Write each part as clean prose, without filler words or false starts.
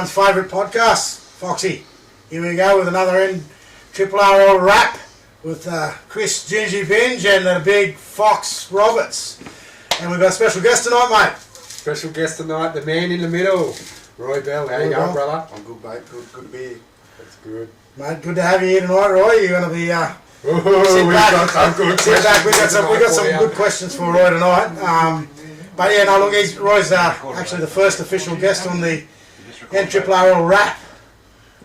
everyone's favourite podcast, Foxy. Here we go with another NRRRL Rap with Chris Gingy Binge and the big Fox Roberts. And we've got a special guest tonight, mate. Special guest tonight, the man in the middle, Roy Bell. How you going, brother? I'm good, mate. Good to be here. That's good. Mate, good to have you here tonight, Roy. You're going to be... We've got some good questions. We've got some good questions for Roy tonight. But yeah, no, look, Roy's actually the first official guest on the NRRRL Rap.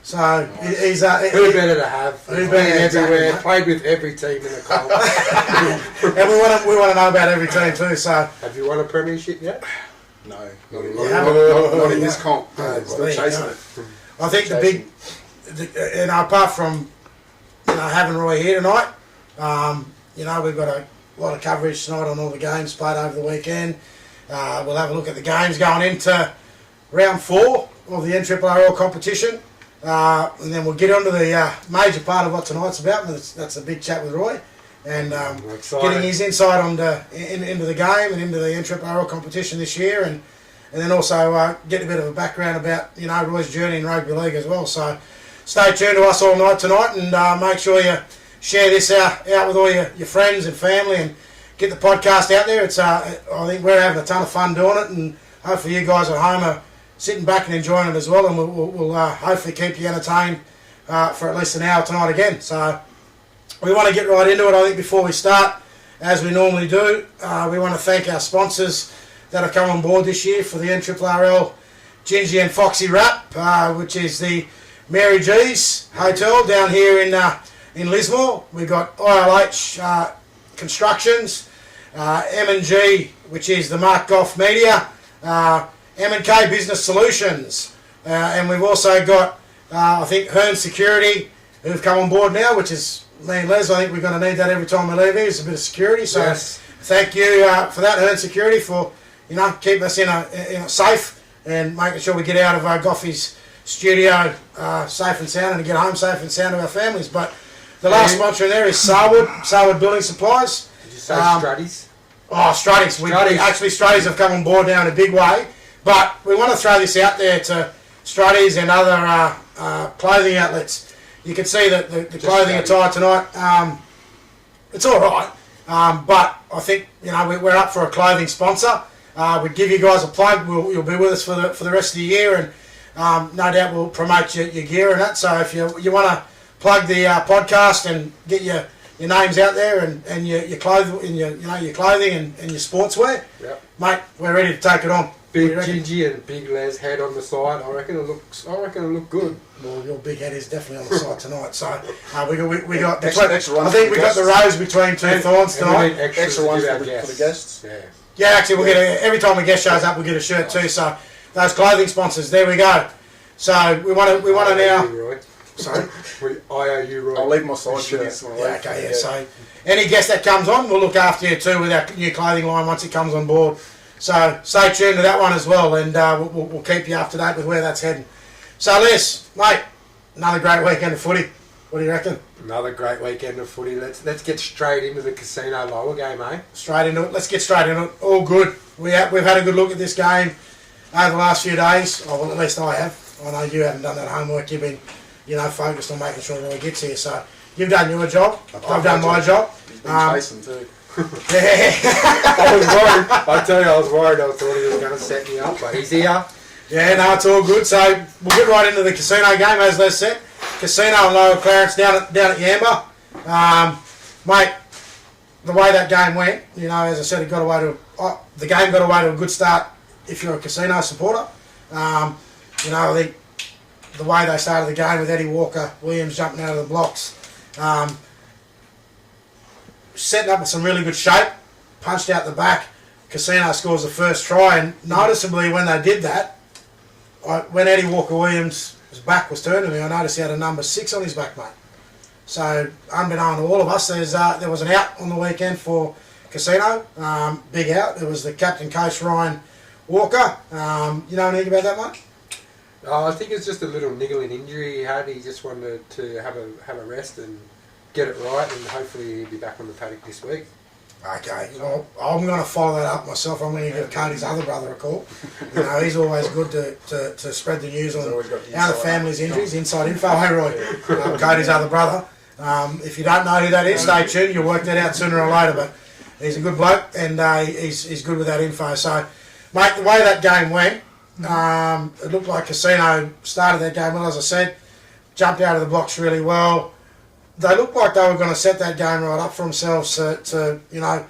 So he's who better to have? Who better everywhere? Played with every team in the comp. And we want to know about every team too. So have you won a premiership yet? No, not in this comp. Still chasing it. I think apart from having Roy here tonight, we've got a lot of coverage tonight on all the games played over the weekend. We'll have a look at the games going into round 4 of the NRRRL competition. And then we'll get on to the major part of what tonight's about. And that's a big chat with Roy. And getting his insight into the game and into the NRRRL competition this year. And then also get a bit of a background about, Roy's journey in Rugby League as well. So stay tuned to us all night tonight and make sure you share this out with all your friends and family and get the podcast out there. It's I think we're having a ton of fun doing it, and hopefully you guys at home are sitting back and enjoying it as well, and we'll hopefully keep you entertained for at least an hour tonight again. So we want to get right into it. I think before we start, as we normally do, we want to thank our sponsors that have come on board this year for the NRRRL Gingy and Foxy Rap, which is the Mary G's Hotel down here in Lismore. We've got ILH Constructions, M&G, which is the Mark Goff Media, M&K Business Solutions, and we've also got, I think, Hearn Security, who've come on board now, which is me and Les. I think we're going to need that every time we leave here. It's a bit of security, so yes. Thank you for that, Hearn Security, for keeping us in a safe and making sure we get out of Goffy's studio safe and sound and get home safe and sound to our families. But the last sponsor in there is Sarwood Building Supplies. Did you say Struddies? Oh, Struddies. Struddies have come on board now in a big way. But we want to throw this out there to Struddies and other clothing outlets. You can see that the clothing attire tonight, it's all right. But I think we're up for a clothing sponsor. We'd give you guys a plug. You'll be with us for the rest of the year, and no doubt we'll promote your gear and that. So if you want to plug the podcast and get your names out there and your clothing and your clothing and your sportswear, yep. Mate, we're ready to take it on. Big Gingy and Big Les head on the side. I reckon it'll look good. Well, your big head is definitely on the side tonight. So we got extra I think we got the rose between two thorns tonight. Extra ones for the guests. Yeah, actually we'll get every time a guest shows up we'll get a shirt too. So those clothing sponsors, there we go. So we want to now. Roy. Sorry? IOU, Roy. I'll leave my side for this one. Yeah, okay, yeah. So any guest that comes on, we'll look after you too with our new clothing line once it comes on board. So stay tuned to that one as well, and we'll keep you up to date with where that's heading. So Les, mate, another great weekend of footy. What do you reckon? Another great weekend of footy. Let's get straight into the casino lower game, eh? Straight into it. Let's get straight into it. All good. We've had a good look at this game over the last few days. Oh, well, at least I have. I know you haven't done that homework. You've been, focused on making sure that it gets here. So you've done your job. I've done my job. You've been chasing too. Yeah. I was worried. I tell you, I was worried. I thought he was going to set me up, but he's here. Yeah, no, it's all good. So we'll get right into the casino game, as Les said. Casino and Lower Clarence down at Yamba. Mate, the way that game went, as I said, the game got away to a good start if you're a casino supporter. I think the way they started the game with Eddie Walker-Williams jumping out of the blocks, setting up with some really good shape, punched out the back. Casino scores the first try, and noticeably when they did that, when Eddie Walker-Williams' back was turned to me, I noticed he had a number 6 on his back, mate. So, unbeknown to all of us, there was an out on the weekend for Casino, big out. It was the captain coach, Ryan Walker. You know anything about that, mate? I think it's just a little niggling injury he had. He just wanted to have a rest and get it right, and hopefully he'll be back on the paddock this week. Okay, well, I'm going to follow that up myself. I'm going to give Cody's other brother a call. You know, he's always good to spread the news on how the family's injuries, inside info. Hey, Roy, Cody's other brother. If you don't know who that is, stay tuned. You'll work that out sooner or later. But he's a good bloke, and he's good with that info. So, mate, the way that game went, it looked like Casino started that game well, as I said, jumped out of the blocks really well. They looked like they were going to set that game right up for themselves to you know,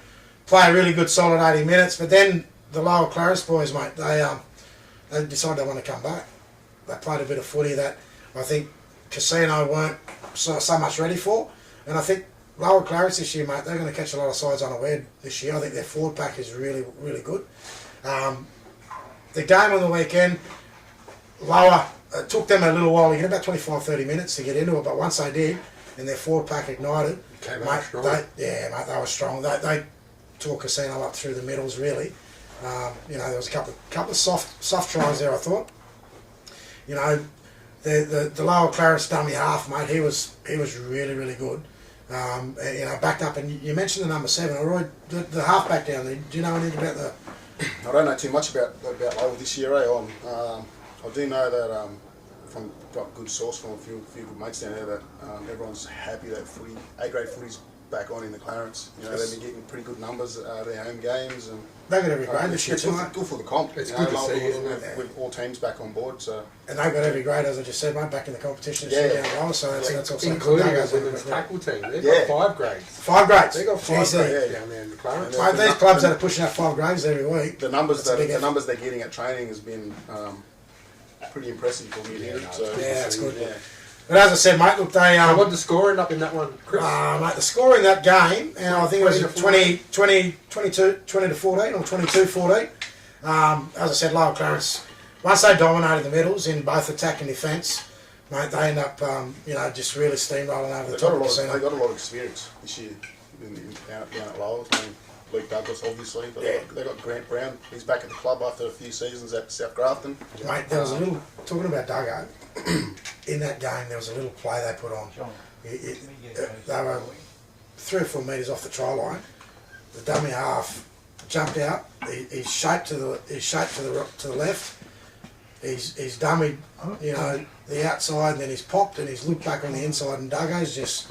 play a really good solid 80 minutes. But then the Lower Clarence boys, mate, they decided they want to come back. They played a bit of footy that I think Casino weren't so much ready for. And I think Lower Clarence this year, mate, they're going to catch a lot of sides unaware this year. I think their forward pack is really, really good. The game on the weekend, Lower, it took them a little while to get about 25-30 minutes to get into it, but once they did, and their forward pack ignited, mate, they were strong. They tore Casino up through the middles, really. You know, there was a couple of soft tries there, I thought. You know, the Lower Clarence dummy half, mate, he was really, really good. And, you know, backed up, and you mentioned the number 7, Roy, the half back down there. Do you know anything about the? I don't know too much about Lowe this year. I do know that got a good source from a few good mates down there that everyone's happy that A-grade footy's back on in the Clarence. You know, they've been getting pretty good numbers at their home games, and they got every grade this year too, mate. Good for the comp. It's good to see, isn't it? With all teams back on board. So. And they've got every grade, as I just said, mate, back in the competition this year down lower. So that's also including a women's tackle team. They've got 5 grades. 5 grades. They've got 5 grades down there in the Clarence. Mate, these clubs that are pushing out 5 grades every week. The numbers they're getting at training has been pretty impressive for me. That's good. Yeah. But as I said, mate, look, they... what did the score end up in that one, Chris? Mate, the score in that game, and I think it was 20-14 or 22-14. As I said, Lower Clarence, once they dominated the middles in both attack and defence, mate, they end up, you know, just really steamrolling over the top of the centre. They got a lot of experience this year down at Lower. I mean, Luke Douglas, obviously, but they got Grant Brown. He's back at the club after a few seasons at South Grafton. Mate, there was a little, talking about Duggo, in that game there was a little play they put on. They were 3 or 4 metres off the try line. The dummy half jumped out. He's shaped to the left. He's dummied, you know, the outside, and then he's popped, and he's looked back on the inside, and Duggo's just,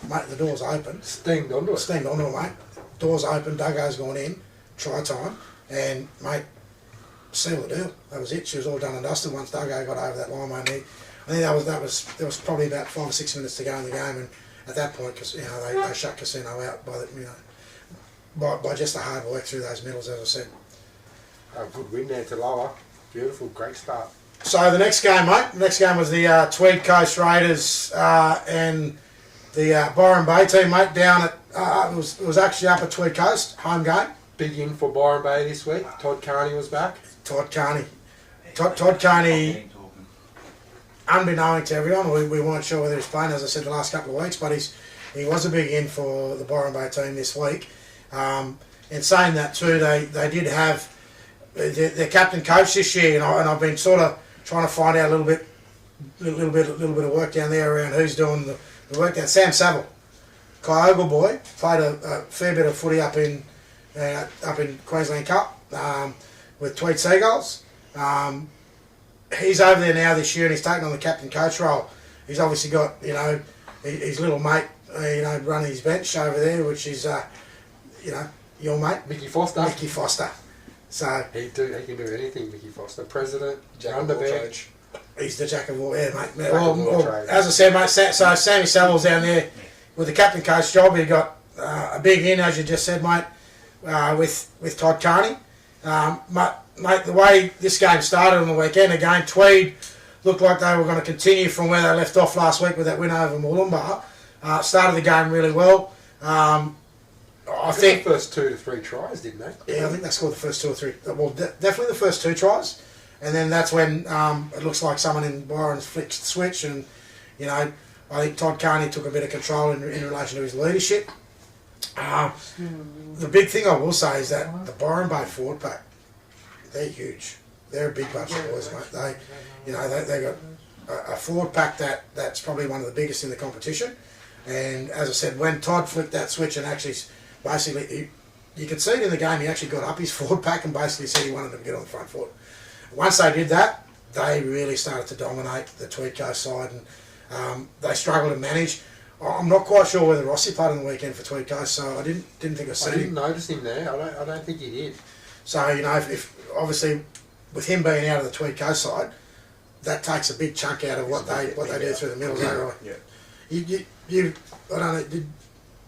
mate, the door's open. Steamed onto it, mate. Door's open, Duggo's gone in, try time, and mate, seal the deal. That was it. She was all done and dusted once Duggo got over that line, mate. I think there was probably about 5 or 6 minutes to go in the game, and at that point, cause you know they shut Casino out by the, you know, by just the hard work through those middles, as I said. A good win there to Lower. Beautiful, great start. So the next game, mate. The next game was the Tweed Coast Raiders and the Byron Bay team, mate. Down at it was actually up at Tweed Coast, home game. Big in for Byron Bay this week. Todd Carney was back. Todd Carney, unbeknown to everyone, we weren't sure whether he was playing, as I said, the last couple of weeks, but he was a big in for the Byron Bay team this week. And saying that too, they did have their captain coach this year, and I've been sort of trying to find out a little bit of work down there around who's doing the work down. Sam Saville, Kyogle boy, played a fair bit of footy up in Queensland Cup with Tweed Seagulls. He's over there now this year, and he's taken on the captain coach role. He's obviously got, you know, his little mate, you know, running his bench over there, which is, you know, your mate, Mickey Foster. So he can do anything, Mickey Foster. President, Jack of all trades. He's the jack of all, yeah, mate. Well, as I said, mate, so Sammy Saville's down there with the captain coach job. He got a big in, as you just said, mate, with Todd Carney. Mate, the way this game started on the weekend, again, Tweed looked like they were going to continue from where they left off last week with that win over Moolumbar. Started the game really well. I think the first 2 to 3 tries, didn't they? Yeah, I think they scored the first 2 or 3. Well, definitely the first 2 tries, and then that's when it looks like someone in Byron's flicked the switch, and you know, I think Todd Carney took a bit of control in relation to his leadership. The big thing I will say is that the Byron Bay forward pack, they're huge. They're a big bunch of boys, mate. They got a forward pack that's probably one of the biggest in the competition. And as I said, when Todd flicked that switch and actually basically you could see it in the game, he actually got up his forward pack and basically said he wanted them to get on the front foot. Once they did that, they really started to dominate the Tweed Coast side, and they struggled to manage. I'm not quite sure whether Rossi played on the weekend for Tweed Coast, so I didn't think I didn't notice him there. I don't think he did. So, you know, if obviously with him being out of the Tweed Coast side, that takes a big chunk out of what they do through the middle, right? Yeah. You I don't know,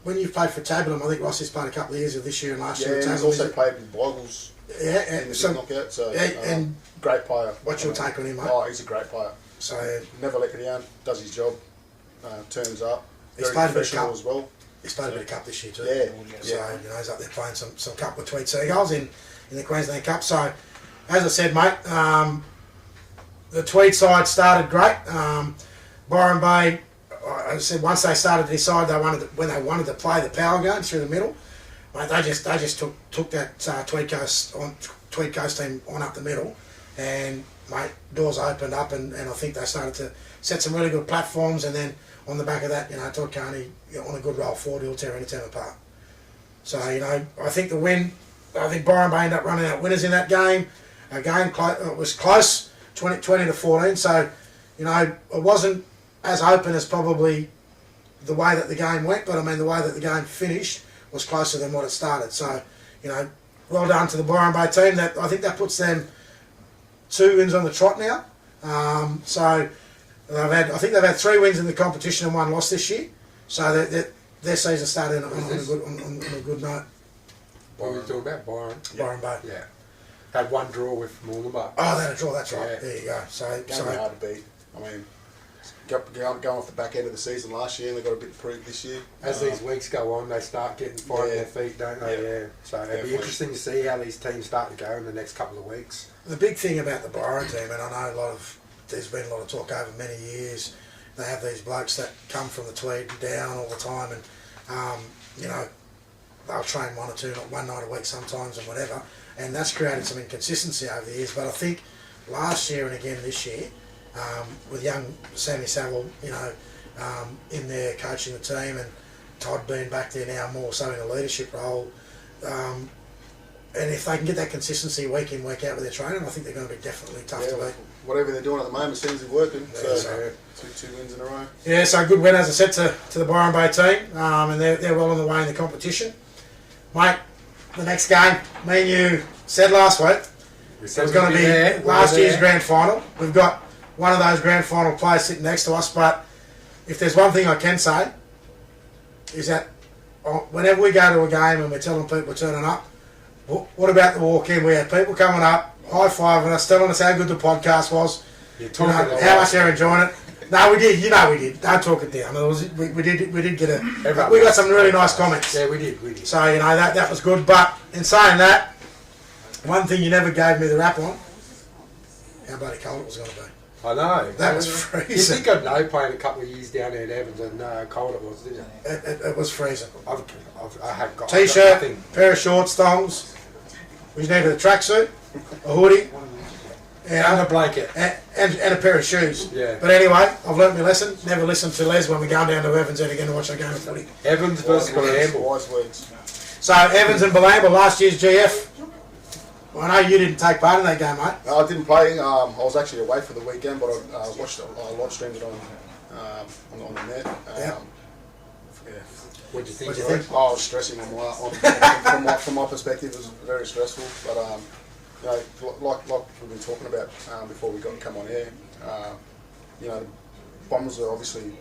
when you've played for Taberlin, I think Rossi's played a couple of years of this year and last year. Yeah, and he's also played with Boggles in the big knockout, so and great player. What's your take on him, mate? Oh, he's a great player. So never let it down, does his job, turns up. He's Very played a bit of professional cup as well. He's played a bit of cup this year too. Yeah. So, you know, he's up there playing some cup with Tweed Seagulls in the Queensland Cup. So, as I said, mate, the Tweed side started great. Byron Bay, I said, once they started to decide when they wanted to play the power game through the middle, mate, they just took that Tweed Coast team on up the middle, and mate, doors opened up, and I think they started to set some really good platforms, and then on the back of that, you know, Todd Carney, you know, on a good roll forward, he'll tear any team apart. So, you know, I think Byron Bay ended up running out winners in that game. Again, it was close, 20 to 14. So, you know, it wasn't as open as probably the way that the game went, but I mean the way that the game finished was closer than what it started. So, you know, well done to the Byron Bay team. That I think that puts them 2 wins on the trot now. So I think they've had 3 wins in the competition and 1 loss this year. So their season started on a good note. What were you talking about, Byron? Byron Bay. Yeah. Had 1 draw with Mooloolaba. Oh, they had a draw. That's right. Yeah. There you go. So Hard to beat. I mean, going off the back end of the season last year, and they got a bit improved this year. As these weeks go on, they start getting finding their feet, don't they? Yeah. So it'll be interesting to see how these teams start to go in the next couple of weeks. The big thing about the Byron team, and I know there's been a lot of talk over many years. They have these blokes that come from the Tweed down all the time, and you know, they'll train 1 or 2, not 1 night a week sometimes, and whatever. And that's created some inconsistency over the years. But I think last year and again this year, with young Sammy Saville, you know, in there coaching the team, and Todd being back there now more so in a leadership role, and if they can get that consistency week in, week out with their training, I think they're going to be definitely tough to beat. Whatever they're doing at the moment seems to be working. Yeah, so 2 wins in a row. Yeah, so good win, as I said, to the Byron Bay team, and they're well on the way in the competition. Mate, the next game, me and you said last week, it was going to be last year's grand final. We've got one of those grand final players sitting next to us, but if there's one thing I can say, is that whenever we go to a game and we're telling people turning up, what about the walk-in? We had people coming up, high-fiving us, telling us how good the podcast was, how much they're enjoying it. No, we did. You know we did. Don't talk it down. We did get we got some really nice comments. Yeah, we did. So, you know, that was good. But in saying that, one thing you never gave me the rap on, how bloody cold it was going to be. I know. That was freezing. You think I'd know playing a couple of years down there at Evans and how cold it was, didn't you? It was freezing. I have got T-shirt, pair of shorts, thongs. We needed a tracksuit, a hoodie, and a blanket. And a pair of shoes. Yeah. But anyway, I've learnt my lesson. Never listen to Les when we go down to Evans Head again to watch a game of footy. Evans versus Balamba. Wise words. So Evans and Balamba, last year's GF. Well, I know you didn't take part in that game, mate. No, I didn't play. I was actually away for the weekend, but I watched it. I live streamed it on the net. What do you think? Oh, I was stressing from my perspective. It was very stressful. But you know, like we've been talking about before we come on air. You know, the Bombers are obviously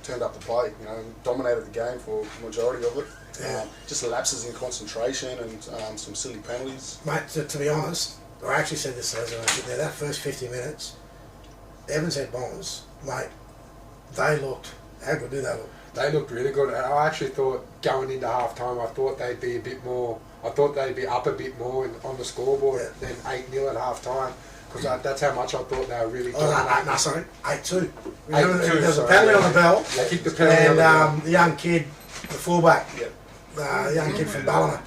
turned up to play. You know, dominated the game for the majority of it. Just lapses in concentration and some silly penalties. Mate, to be honest, I actually said this as I was sitting there. That first 50 minutes, Evans Head Bombers, mate, they looked. How good do they look? They looked really good. I actually thought going into half time, I thought they'd be a bit more. I thought they'd be up a bit more on the scoreboard than 8-0 at half time. Because that's how much I thought they were really dominating. No, sorry, 8-2. 8-2. There was a penalty on the bell. They kicked the penalty on the bell. The young kid, the fullback, the young kid from Ballina,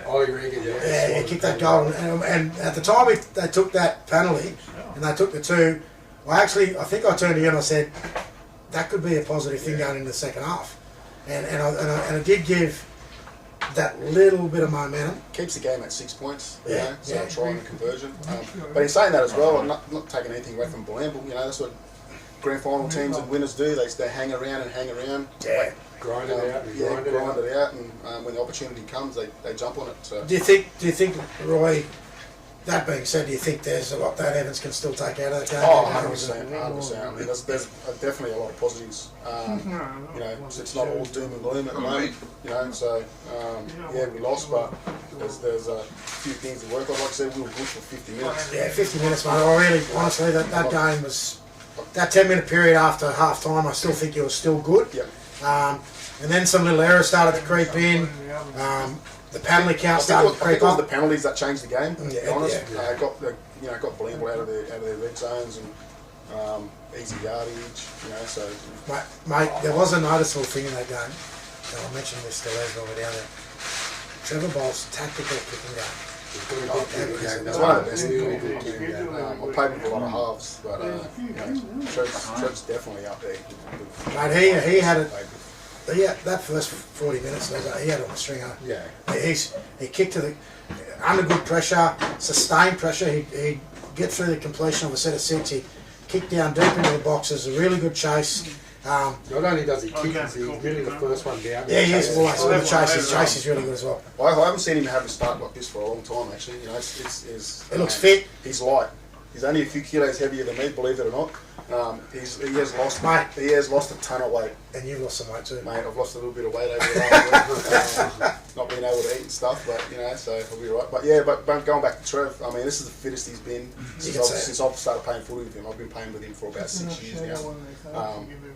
Ollie Regan, yeah, he kicked that goal. And at the time they took that penalty and they took the 2, I think I turned to you and I said, that could be a positive thing going into the second half. And I did give that little bit of momentum. Keeps the game at 6 points, you Yeah, know, so yeah. trying the conversion. But in saying that as well, I'm not taking anything away from Blamble, you know, that's what grand final teams and winners do. They hang around and hang around. Yeah. Grind it out. And Yeah, grind grind it out, and when the opportunity comes, they jump on it. So. Do you think, Roy? That being said, do you think there's a lot that Evans can still take out of that game? Oh, 100%, 100%. I mean, there's definitely a lot of positives. You know, it's not all doom and gloom at the moment. You know, so yeah, we lost, but there's a few things to work on. Like I said, we were good for 50 minutes. Yeah, 50 minutes, mate. I really, honestly, that game was that 10-minute period after half time. I still think it was still good. Yep. And then some little errors started to creep in. The penalty count started to I think creep it was up. the penalties that changed the game. To be Yeah, honest, yeah. Got Blamble out of their red zones and easy yardage. You know, so Mate, there was a noticeable thing in that game, and I mentioned this to Les when we were down there. Trevor Ball's tactical kicking game. it's one of the best. I played with a lot of halves, but you know, Trev's definitely up there. Mate, he had it. Yeah, that first 40 minutes, he had it on the stringer. Yeah. He kicked to the under good pressure, sustained pressure. He'd get through the completion of a set of six. He kicked down deep into the boxes. A really good chase. Not only does he kick, he's really the first one down. Yeah, he is always the chase. His chase is really good as well. I haven't seen him have a start like this for a long time. Actually, you know, He looks fit. He's light. He's only a few kilos heavier than me, believe it or not. He has lost a ton of weight. And you've lost some weight too. Mate, I've lost a little bit of weight over the last week. Not being able to eat and stuff, but you know, so he'll be right. But yeah, but going back to Trev, I mean, this is the fittest he's been since I've started playing footy with him. I've been playing with him for about 6 years now.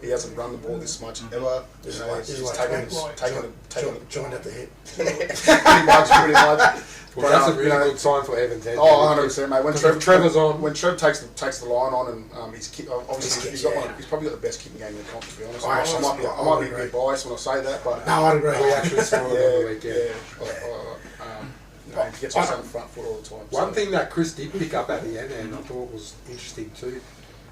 He hasn't run the ball this much ever. You know, he's taken joined at the hip. pretty much. Well, that's a really good sign for Evans. Oh, 100%, mate. When Trevor's on, when Trev takes the line on, and he's obviously he's probably got the best kicking game in the comp. To be honest, I might be a bit biased when I say that, but no, I'd agree. We actually scored on the weekend. He gets us on the front foot all the time. One thing that Chris did pick up at the end, and I thought was interesting too,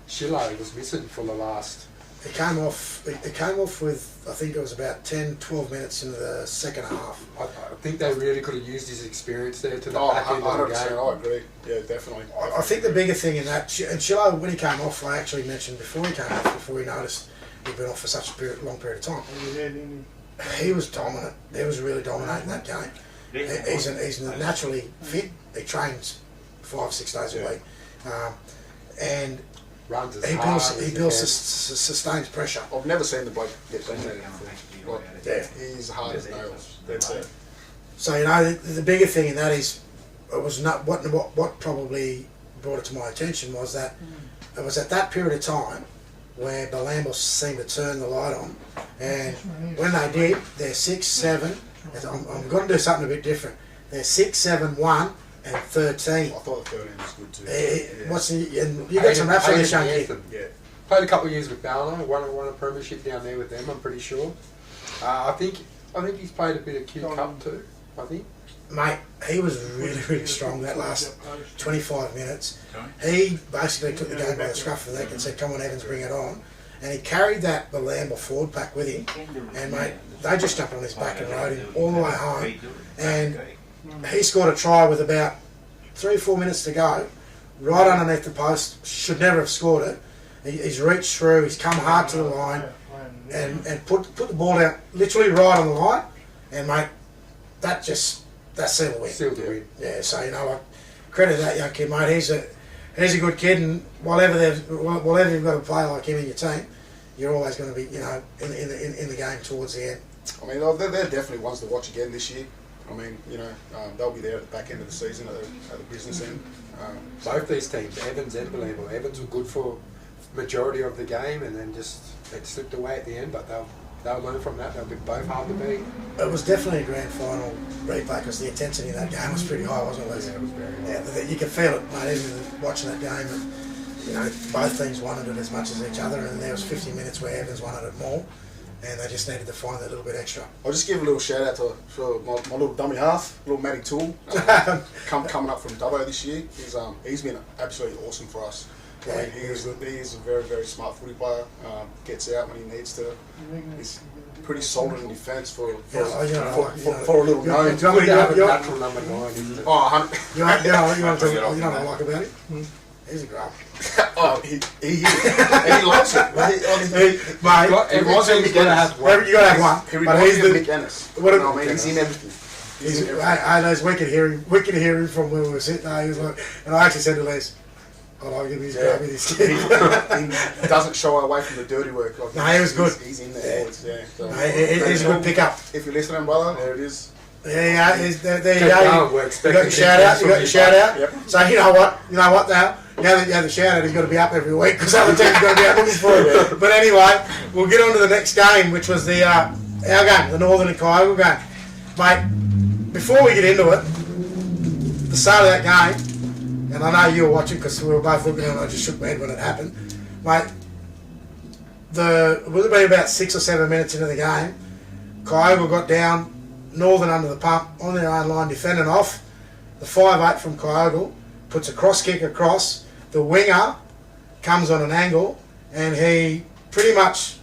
Schiller was missing for the last. It came off with, I think it was about 10, 12 minutes into the second half. I think they really could have used his experience there to the Oh, back end of the 100%, game. I agree. Yeah, definitely. I think the bigger thing in that, and Shiloh, when he came off, I actually mentioned before he came off, before he noticed he'd been off for such a long period of time, he was dominant. He was really dominating that game. He's naturally fit. He trains 5-6 days a week. And Runs as he hard builds as sustains pressure. I've never seen the bloke get dominated before. Yeah. He's hard as nails. That's it. So, you know, the bigger thing in that is, it was not what probably brought it to my attention was that it was at that period of time where Belambos seemed to turn the light on, and when they did, they're 6-7. I'm going to do something a bit different. They're 6-7-1 and 13. I thought the 13 was good too. And you got some raps on this young kid. Yeah. Played a couple of years with Ballina, won a premiership down there with them, I'm pretty sure. I think he's played a bit of Q Cup too, I think. Mate, he was really, really strong that last 25 minutes. He basically took the game by the scruff of the neck and said, come on Evans, bring it on. And he carried that Belamba forward pack with him. And mate, they just jumped on his back and rode him all the way home. And he scored a try with about 3-4 minutes to go, right underneath the post. Should never have scored it. He's reached through, he's come hard to the line, and put the ball out literally right on the line. And mate, that sealed the win. Sealed the win. Yeah, so you know, like, credit to that young kid, mate. He's a good kid, and whatever you've got a player like him in your team, you're always going to be, you know, in the game towards the end. I mean, they're definitely ones to watch again this year. I mean, you know, they'll be there at the back end of the season at the business end. Both these teams, Evans and Belamba. Evans were good for majority of the game, and then just it slipped away at the end. But they'll learn from that. They'll be both hard to beat. It was definitely a grand final replay because the intensity in that game was pretty high, wasn't it, Les? Yeah, it was very high. Yeah, you could feel it, mate, even watching that game. And, you know, both teams wanted it as much as each other, and there was 50 minutes where Evans wanted it more, and they just needed to find that little bit extra. I'll just give a little shout out to my little dummy half, little Matty Toole, coming up from Dubbo this year. He's been absolutely awesome for us. Yeah, I mean, he is a very, very smart footy player. Gets out when he needs to. He's pretty solid in defence for a little known. You have a natural number 9, isn't it? Oh, 100. You know what I like about him? He's a grub. Oh, he loves it. Mate, Every team's got to have one. you got to have one. He But reminds he's me of the. Mick Ennis. What You know what I mean? He's in everything. I know we could hear him from where we were sitting. He was like, and I actually said to Les, I like him. He's grubby, this kid. He doesn't shy away from the dirty work. Like No, he was good. He's in there. Yeah. So, He's a good pickup. If you're listening, brother, there it is. Yeah, there you Keep go. going, we're You got expecting your shout out. You got your shout out. Yep. So you know what now that you have the shout out, he's got to be up every week because other teams got to be up looking for it. But anyway, we'll get on to the next game, which was the our game, the Northern and Kyogle game. Mate, before we get into it, the start of that game, and I know you were watching because we were both looking at it and I just shook my head when it happened. Mate, it would have been about 6 or 7 minutes into the game, Kyogle got down, Northern under the pump, on their own line, defending off. The 5'8" from Kyogle puts a cross kick across. The winger comes on an angle, and he pretty much,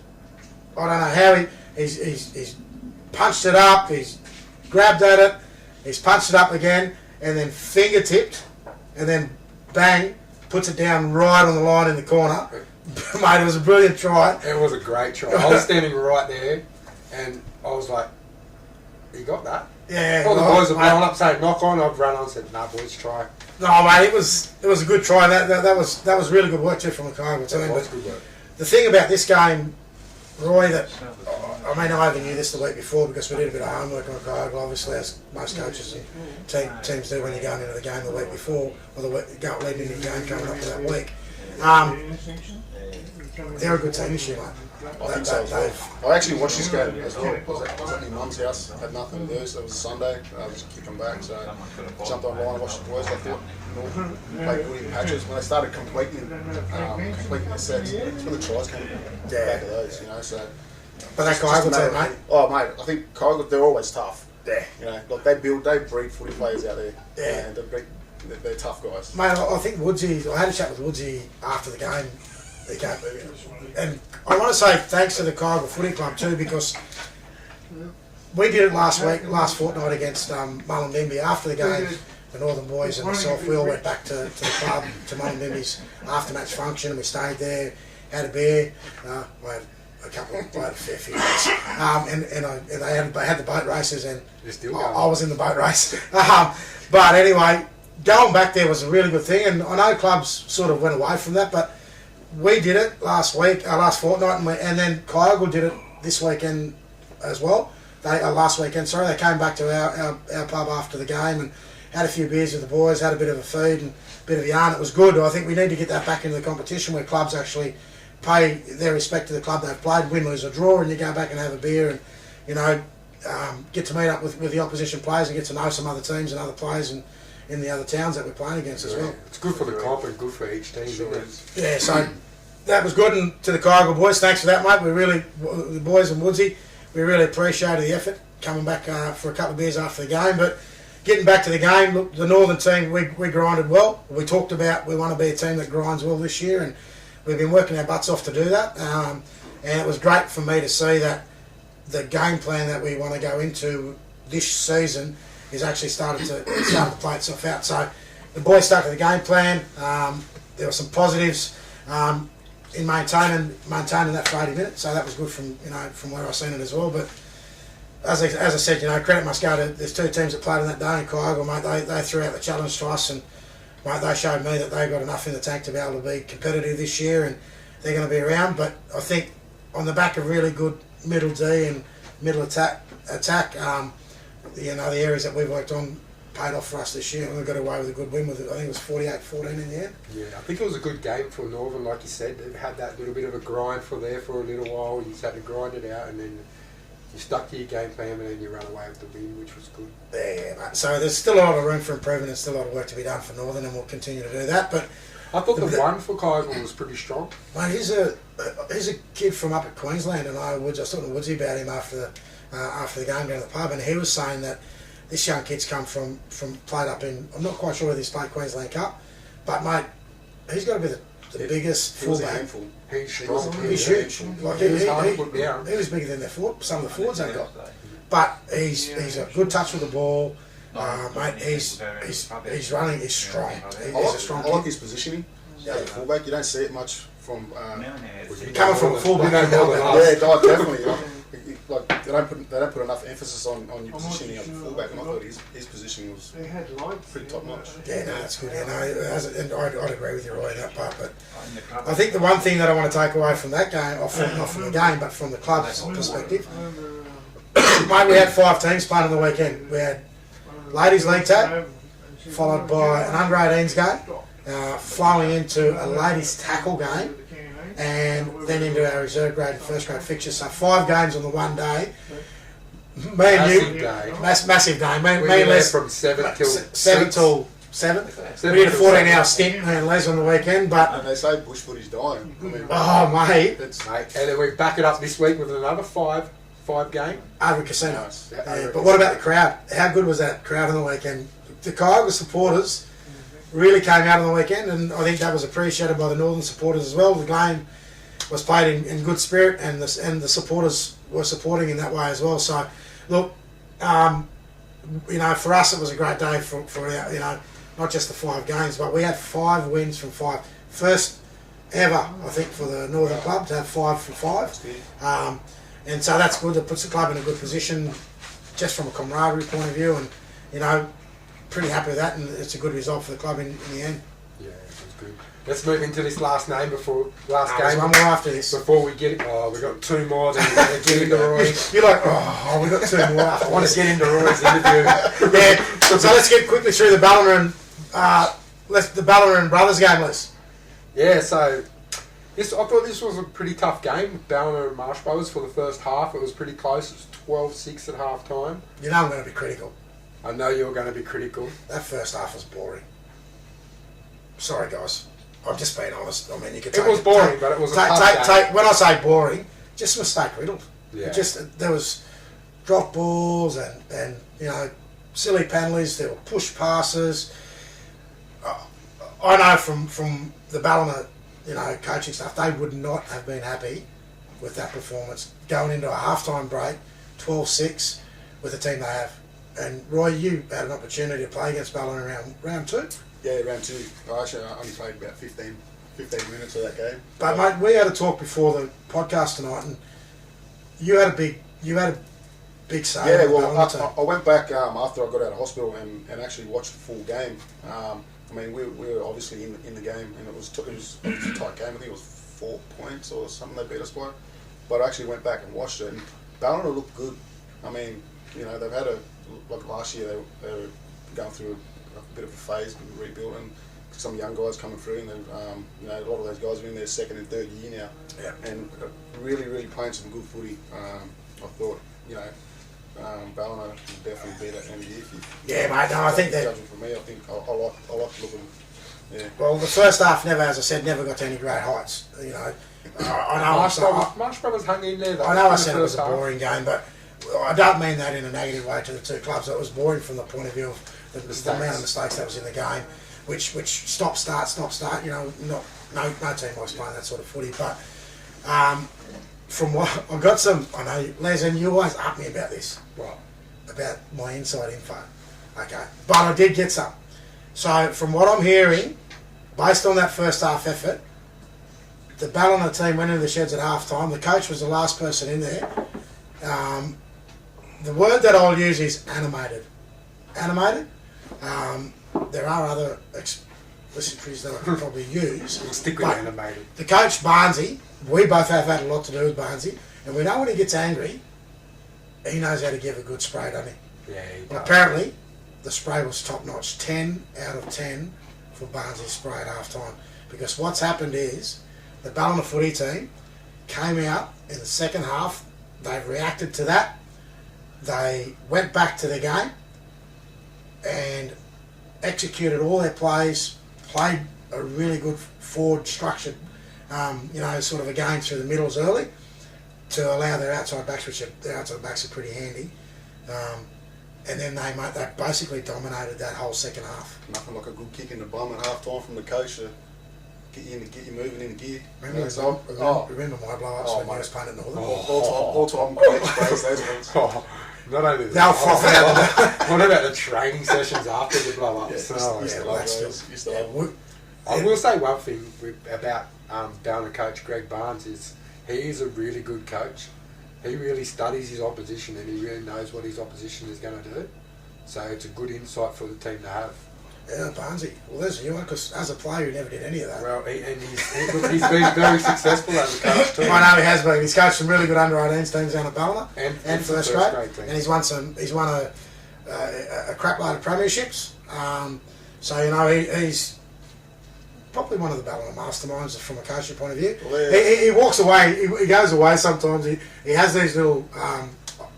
I don't know how he's punched it up, he's grabbed at it, he's punched it up again, and then fingertipped, and then bang, puts it down right on the line in the corner. Mate, it was a brilliant try. It was a great try. I was standing right there, and I was like, "You got that?" Yeah. All the boys were blowing up saying knock on. I've run on and said, "Nah, boys, try." No, mate, it was a good try. That was really good work too from the Kyogle team. It was good work. The thing about this game, Roy, that I mean, I even knew this the week before because we did a bit of homework on Kyogle, obviously, as most coaches and teams do when you're going into the game the week before, or the week leading into the game coming up to that week. They're a good team this year, mate. I think so as well. I actually watched this game as well. I was at my mum's house, had nothing to do, so it was a Sunday. I was just kicking back, so jumped online, watched the boys. I thought Northern played good in patches. When they started completing their sets, that's when the tries came back of those, you know. So, But that Kyogle team, mate. Oh, mate, I think Kyogle, they're always tough. Yeah. You know, like they breed footy players out there. Yeah. And they're tough guys. Mate, I think Woodsy, I had a chat with Woodsy after the game. And I want to say thanks to the Kyogle Footy Club too, because we did it last fortnight against Mullumbimby. After the game, the Northern boys and myself, we all went back to the club, to Mullumbimby's after-match function, and we stayed there, had a beer. I had a fair few beers. And they had the boat races, and I was in the boat race. But anyway, going back there was a really good thing, and I know clubs sort of went away from that, but we did it last fortnight, and then Kyogle did it this weekend as well. Last weekend, sorry. They came back to our pub after the game and had a few beers with the boys, had a bit of a feed and a bit of a yarn. It was good. I think we need to get that back into the competition where clubs actually pay their respect to the club they've played, win, lose or draw, and you go back and have a beer and, you know, get to meet up with the opposition players and get to know some other teams and other players in the other towns that we're playing against as well. It's good for the comp and good for each team, isn't it? Yeah, so that was good, and to the Kyogle boys, thanks for that, mate. The boys and Woodsy, we really appreciated the effort coming back for a couple of beers after the game. But getting back to the game, look, the Northern team, we grinded well. We talked about we want to be a team that grinds well this year, and we've been working our butts off to do that. And it was great for me to see that the game plan that we want to go into this season is actually started to play itself out. So the boys stuck to the game plan. There were some positives in maintaining that for 80 minutes. So that was good from where I seen it as well. But as I said, credit must go to there's two teams that played on that day in Kyogle, mate. They threw out the challenge to us, and mate, they showed me that they've got enough in the tank to be able to be competitive this year, and they're going to be around. But I think on the back of really good middle D and middle attack, the areas that we've worked on paid off for us this year, and we got away with a good win with it. I think it was 48-14 in the end. Yeah, I think it was a good game for Northern, like you said. They've had that little bit of a grind for a little while. You just had to grind it out, and then you stuck to your game plan, and then you ran away with the win, which was good. Yeah, mate. So there's still a lot of room for improvement and still a lot of work to be done for Northern, and we'll continue to do that. But I thought the one for Kyogle was pretty strong. Mate, he's a kid from up at Queensland, and I was talking to Woodsy about him after the game down at the pub, and he was saying that this young kid's come from played up in, I'm not quite sure whether he's played Queensland Cup, but mate, he's got to be the the biggest He was a fullback. handful. He's strong. He's huge. Like He was hard to put down. he was bigger than some of the forwards they got. But he's a good touch with the ball. Mate, he's running. He's strong. He's a strong I like kid. his positioning. Yeah, fullback. You don't see it much from. Coming from a fullback. You know more than us. Yeah, definitely. You know, like they don't put enough emphasis on your positioning as a fullback, and I thought his positioning was pretty top notch. Yeah, no, that's good. Yeah, no, and I'd agree with you, Roy, in that part. But I think the one thing that I want to take away from that game, or not from the game, but from the club's perspective, mate, we had 5 teams playing on the weekend. We had Ladies League tag, followed by an under-18s game, flowing into a ladies tackle game, and then into our reserve grade and first grade fixtures. So 5 games on the one day. Me and Massive you, day. massive day. Me We and were Les from 7 till 7 6. till 7. Seven We did a till 14-hour stint, me and Les on the weekend, but And they say bush footy's dying. I mean, oh mate, it's Mate, and then we back it up this week with another 5 game. over casino. nice. Yeah, but what about the crowd? How good was that crowd on the weekend? The Kyoga supporters really came out on the weekend, and I think that was appreciated by the Northern supporters as well. The game was played in good spirit, and the supporters were supporting in that way as well. So, look, you know, for us it was a great day for our, you know, not just the 5 games, but we had 5 wins from 5. First ever, I think, for the Northern club to have 5 from 5. And so that's good. It puts the club in a good position, just from a camaraderie point of view, and you know, pretty happy with that. And it's a good result for the club in the end. Yeah, that's good. Let's move into this last game There's game. one more after this. Before we get it, we got 2 more. Then we're going to get into Roy's. You're like, oh, we got 2 more. I want to get into Roy's interview. Yeah. So let's get quickly through the Ballina and Brothers game list. Yeah, so I thought this was a pretty tough game with Ballina and Marsh Brothers for the first half. It was pretty close. It was 12-6 at half time. You know I'm going to be critical. I know you're going to be critical. That first half was boring. Sorry, guys. I'm just being honest. I mean, you could It take was boring, but it was a tough game. when I say boring, just mistake riddled. Yeah. There was drop balls and you know, silly penalties. There were push passes. I know from the Ballina, you know, coaching staff, they would not have been happy with that performance going into a halftime break, 12-6, with the team they have. And Roy, you had an opportunity to play against Ballina around round 2. Yeah, round 2. I actually only played about 15 minutes of that game. But mate, we had a talk before the podcast tonight, and you had a big say. Yeah, on the well, Ballina team. I went back after I got out of hospital and actually watched the full game. I mean, we were obviously in the game, and it was a tight game. I think it was 4 points or something they beat us by. But I actually went back and watched it, and Ballina looked good. I mean, you know, they've had like last year they were going through a bit of a phase of rebuilding. Some young guys coming through, and then you know, a lot of those guys are in their 2nd and 3rd year now, and really playing some good footy. I thought, you know, Ballina was definitely better than the year. Yeah, mate. No, I think that. Judging from me, I think I like the look of them. Yeah. Well, the first half never, as I said, never got to any great heights. You know, Marsh Brothers hung in there though. I know I in the said it was first a half. boring game, but I don't mean that in a negative way to the 2 clubs. It was boring from the point of view of the amount of mistakes that was in the game, which stop start. You know, no team likes playing that sort of footy. But from what I got I know, Les, and you always up me about this, right? About my inside info. Okay, but I did get some. So from what I'm hearing, based on that first half effort, the Ballina team went into the sheds at half time. The coach was the last person in there. The word that I'll use is animated. Animated. There are other explicitories that I could probably use. We'll stick with animated. The coach, Barnesy, we both have had a lot to do with Barnesy, and we know when he gets angry, he knows how to give a good spray, doesn't he? Yeah, he And does. apparently, the spray was top notch. 10 out of 10 for Barnesy's spray at half time. Because what's happened is, the Ballina footy team came out in the second half. They reacted to that. They went back to the game and executed all their plays, played a really good forward structured, you know, sort of a game through the middles early to allow their outside backs, which their outside backs are pretty handy. And then they basically dominated that whole second half. Nothing like a good kick in the bum at half time from the coach to get you moving into gear. Remember, So, remember my blow-ups when I was playing at Northern? all time great days, those ones. Oh, not only They'll froth out. what about the training sessions after the blow ups? Used to love those. Used to love them. I will say one thing about Ballina coach Greg Barnes is he is a really good coach. He really studies his opposition and he really knows what his opposition is going to do. So it's a good insight for the team to have. Yeah, Barnesy. Well, there's a new one, because as a player, he never did any of that. Well, he's been very successful as a coach too. I know he has been. He's coached some really good under-18s teams down at Ballina And first grade. teams. And he's won a crap load of premierships. So, you know, he's probably one of the Ballina masterminds from a coaching point of view. Well, yeah. He walks away, he goes away sometimes. He has these little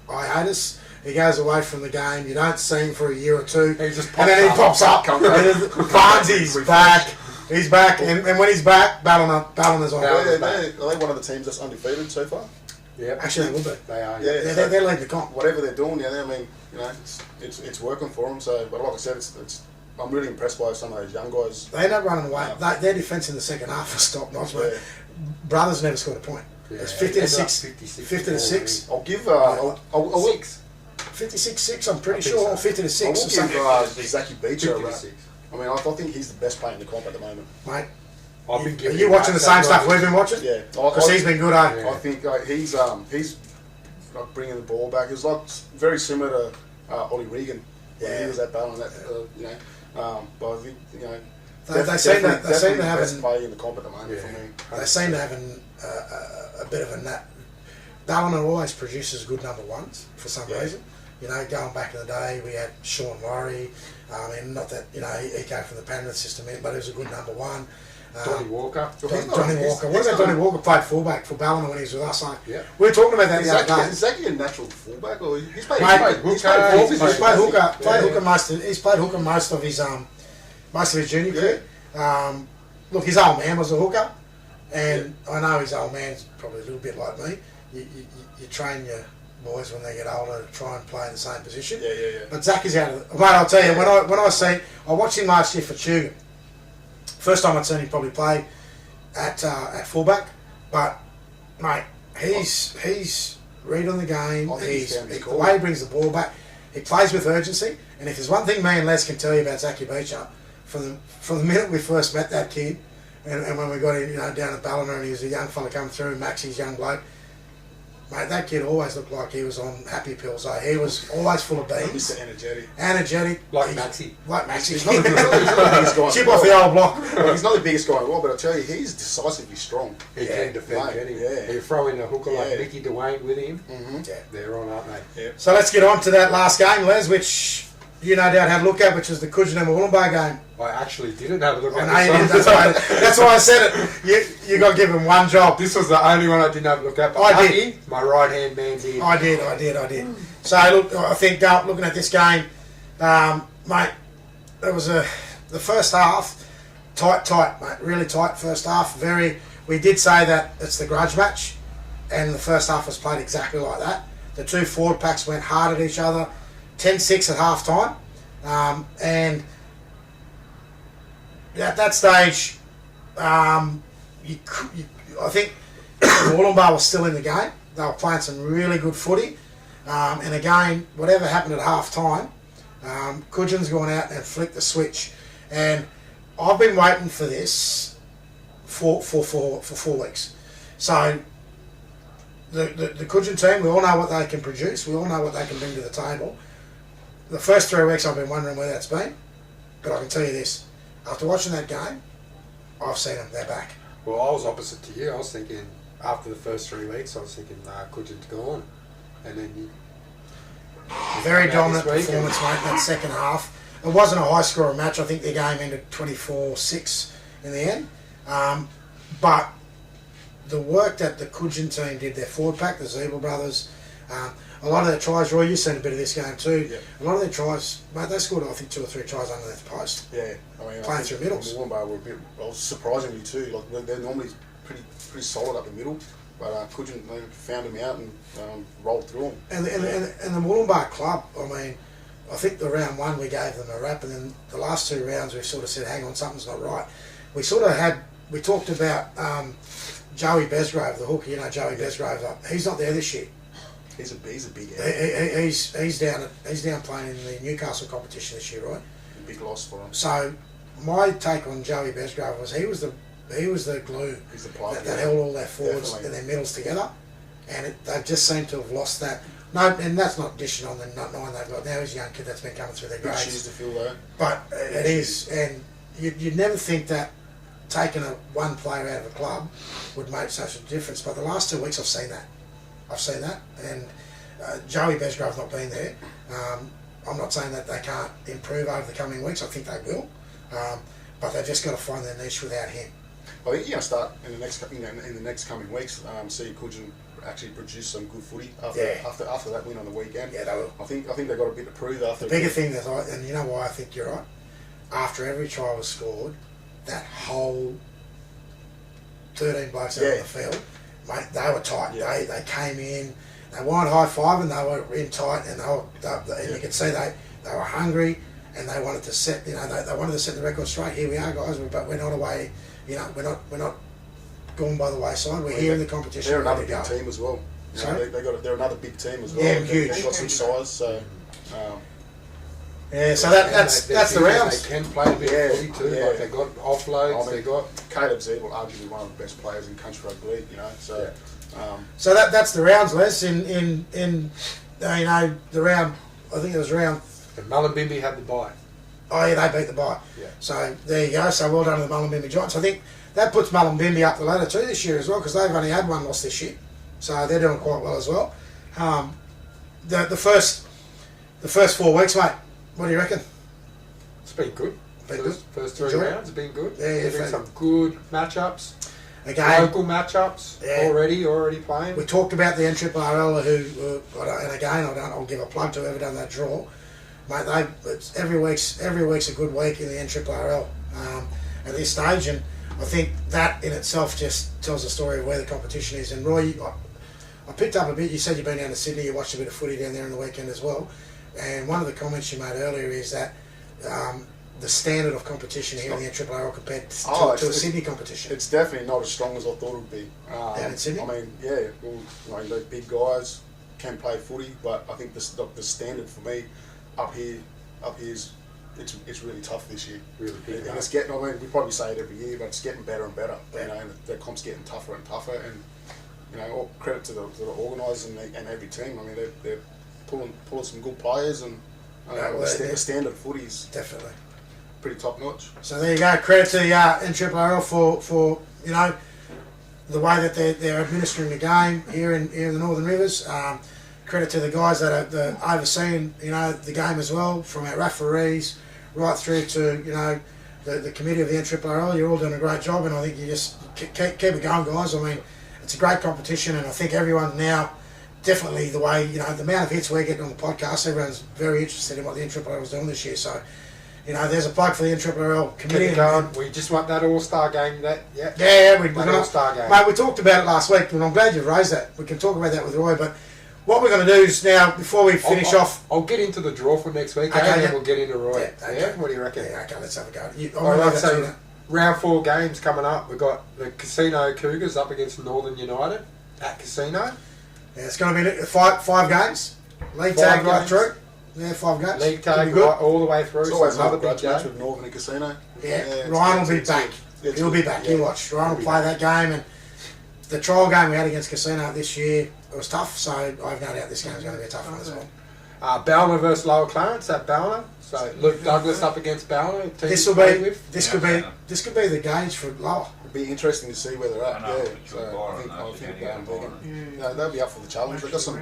hiatus. He goes away from the game. You don't see him for a year or two, He just and then he pops up. Barnesy's back. He's back, and when he's back, Ballina's on. Are they one of the teams that's undefeated so far? Yeah, Actually, they will be. They are. Yeah. They're leading the comp. Whatever they're doing, yeah. I mean, you know, it's working for them. So, but like I said, I'm really impressed by some of those young guys. They end up running away. Their defence in the second half was top notch. Yeah. Brothers never scored a point. Yeah. It's 50 to 6. 56. 50 to 6. I'll give. 56-6, I'm pretty I think sure. so. Or 50 to 6 I or will something. give Zachy Beecher a rap. 56. I mean, I think he's the best player in the comp at the moment. Mate, I've been are giving you him watching the that same same stuff we've been watching? Yeah, Because he's been good, eh? Yeah. I think he's like bringing the ball back. It was like very similar to Ollie Regan when Yeah. he was at Ballina. You know, but I think you know. They seem to definitely have the best an, player in the comp at the moment Yeah. for me. they seem to have a bit of a nat. Ballina always produces good number ones for some Yeah. reason. You know, going back in the day, we had Sean Murray. Not that, you know, he came from the Penrith system, but he was a good number one. Johnny Walker. Johnny Walker. What about Johnny Walker? Played fullback for Ballina when he was with us. Yeah. We were talking about that Is the other day. Zachy a natural fullback or he's played? Mate, He's played Hooker, both he's He's played hooker. Yeah. He's played hooker most of his junior career. Look, his old man was a hooker, and I know his old man's probably a little bit like me. You train your boys when they get older to try and play in the same position. Yeah. But Zach is out of the... Mate, I'll tell you, I watched him last year for Tugan. First time I'd seen him probably play at fullback, but mate, he's read on the game. I think he's found his The call. way he brings the ball back, he plays with urgency. And if there's one thing me and Les can tell you about Zachy Beecher, from the minute we first met that kid, and when we got him, you know, down at Ballina, and he was a young fella coming through, Maxie's young bloke. Mate, that kid always looked like he was on happy pills. He was always full of beans. Mr. Energetic. Energetic. Like Maxie. Like Maxie. He's not the biggest guy. Chip off the old block. Well, he's not the biggest guy in the world, but I tell you, he's decisively strong. He can defend, mate, can he? yeah. You throw in a hooker like Yeah. Mickey Dwayne with him, Yeah. they're on, aren't they? Yeah. So let's get on to that last game, Les, which you no doubt had a look at, which was the Coogin and Wollongbar game. I actually didn't have a look I at know you this did, one. that's why I said it. You got to give him one job. This was the only one I didn't have a look at. But I did. lucky, my right hand man did. I did. So look, I think looking at this game, mate, it was the first half tight, mate, really tight first half. We did say that it's the grudge match, and the first half was played exactly like that. The two forward packs went hard at each other, 10-6 at half time, and at that stage, I think Wollongbar was still in the game. They were playing some really good footy. And again, whatever happened at half time, Coogins gone out and flicked the switch. And I've been waiting for this for 4 weeks. So the Coogin team, we all know what they can produce. We all know what they can bring to the table. The first 3 weeks I've been wondering where that's been. But I can tell you this, after watching that game, I've seen them, they're back. Well, I was opposite to you. I was thinking, after the first 3 weeks, I was thinking, Coogins gone. And then you... Very dominant this weekend. performance, mate, in that second half. It wasn't a high-scoring match. I think their game ended 24-6 in the end. But the work that the Coogin team did, their forward pack, the Zebra brothers, a lot of their tries, Roy, you've seen a bit of this game too. Yeah. A lot of their tries, mate, they scored, I think, 2 or 3 tries under that post. Yeah, I mean, Playing through middles. Wollongbar were a bit, well, surprisingly too. Like they're normally pretty solid up the middle, but Coogin, they found him out and rolled through him. And the Wollongbar club, I mean, I think the round one we gave them a rap, and then the last 2 rounds we sort of said, hang on, something's not right. We sort of had we talked about Joey Besgrove, the hooker. You know Joey Besgrove. He's not there this year. He's a big He's down playing in the Newcastle competition this year, right? a big loss for him. So my take on Joey Besgrove was he was the glue He's the plug, that held all their forwards Definitely. and their middles together, and they just seem to have lost that. No, and that's not dishing on the nine they've got now. He's a young kid that's been coming through their Big grades. shoes to fill though. But it is, and you'd never think that taking one player out of a club would make such a difference. But the last 2 weeks I've seen that, and Joey Besgrove's not been there. I'm not saying that they can't improve over the coming weeks. I think they will, but they've just got to find their niche without him. I think you're going to start in the next coming weeks. See Coogin actually produce some good footy after that win on the weekend. Yeah, they will. I think they've got a bit to prove after. The bigger thing that and you know why I think you're right. After every try was scored, that whole 13 blokes out on the field, mate, they were tight. Yeah. They came in, they weren't high fiving, they were in tight, and and you could see they were hungry, and they wanted to set they wanted to set the record straight. Here we are, guys, but we're not away. We're not gone by the wayside. We're here in the competition. They're another big team as well. Sorry? They're another big team as well. Yeah, huge. They've got some size, so. Yeah, so that's the rounds. They can play a bit of footy too. Yeah. Like they got offloads. They got Caleb Zeeble, arguably one of the best players in country rugby league. So. So that's the rounds, Les. In the round, I think it was round. And Mullumbimby had the bye. Oh yeah, they beat the bye. Yeah. So there you go. So well done to the Mullumbimby Giants. I think that puts Mullumbimby up the ladder too this year as well, because they've only had one loss this year, so they're doing quite well as well. The first 4 weeks, mate. What do you reckon? it's been good. First three Enjoy it? rounds have been good. Yeah, There's been some good matchups. Again, Local matchups Yeah. already playing. we talked about the NRRRL, and again, I'll give a plug to whoever done that draw, mate. Every week's a good week in the NRRRL at this stage, and I think that in itself just tells a story of where the competition is. And Roy, I picked up a bit. You said you've been down to Sydney. You watched a bit of footy down there on the weekend as well. And one of the comments you made earlier is that the standard of competition here in the NRRRL compared to a Sydney competition. It's definitely not as strong as I thought it would be. Down in Sydney? I mean, yeah, well, those big guys can play footy, but I think the standard for me up here is it's really tough this year. Really big. And it's getting. I mean, we probably say it every year, but it's getting better and better. And the comp's getting tougher and tougher. And all credit to the organisers and every team. I mean, they're pulling some good players, and the standard of footy is Definitely. pretty top notch. So there you go. Credit to the NRRRL for the way that they're administering the game here in the Northern Rivers. Credit to the guys that are overseeing the game as well, from our referees right through to the committee of the NRRRL. You're all doing a great job, and I think you just keep it going, guys. I mean, it's a great competition, and I think everyone now. Definitely the way, the amount of hits we're getting on the podcast, everyone's very interested in what the NRRRL is doing this year. So, there's a plug for the NRRRL committee. We just want that All-Star game. We're that All-Star game. Mate, we talked about it last week, and I'm glad you've raised that. We can talk about that with Roy, but what we're going to do is now, before we finish off... I'll get into the draw for next week, Okay, and then we'll get into Roy. Yeah, okay. What do you reckon? Yeah, okay, let's have a go. So round 4 games coming up. We've got the Casino Cougars up against Northern United at Casino. Yeah, it's going to be 5 games. League tag right through. Yeah, 5 games. League tag right all the way through. It's always another another big match game. with Northern and Casino. Yeah, Ryan will be back. He'll be back. You watch. Ryan will play that game, and the trial game we had against Casino this year, it was tough, so I've no doubt this game is going to be a tough one as well. Ballina versus Lower Clarence at Ballina. So Luke Douglas up against Ballina. This could be the gauge for Lower. It'll be interesting to see where they're at. I know, So I think they'll be up for the challenge. They've got some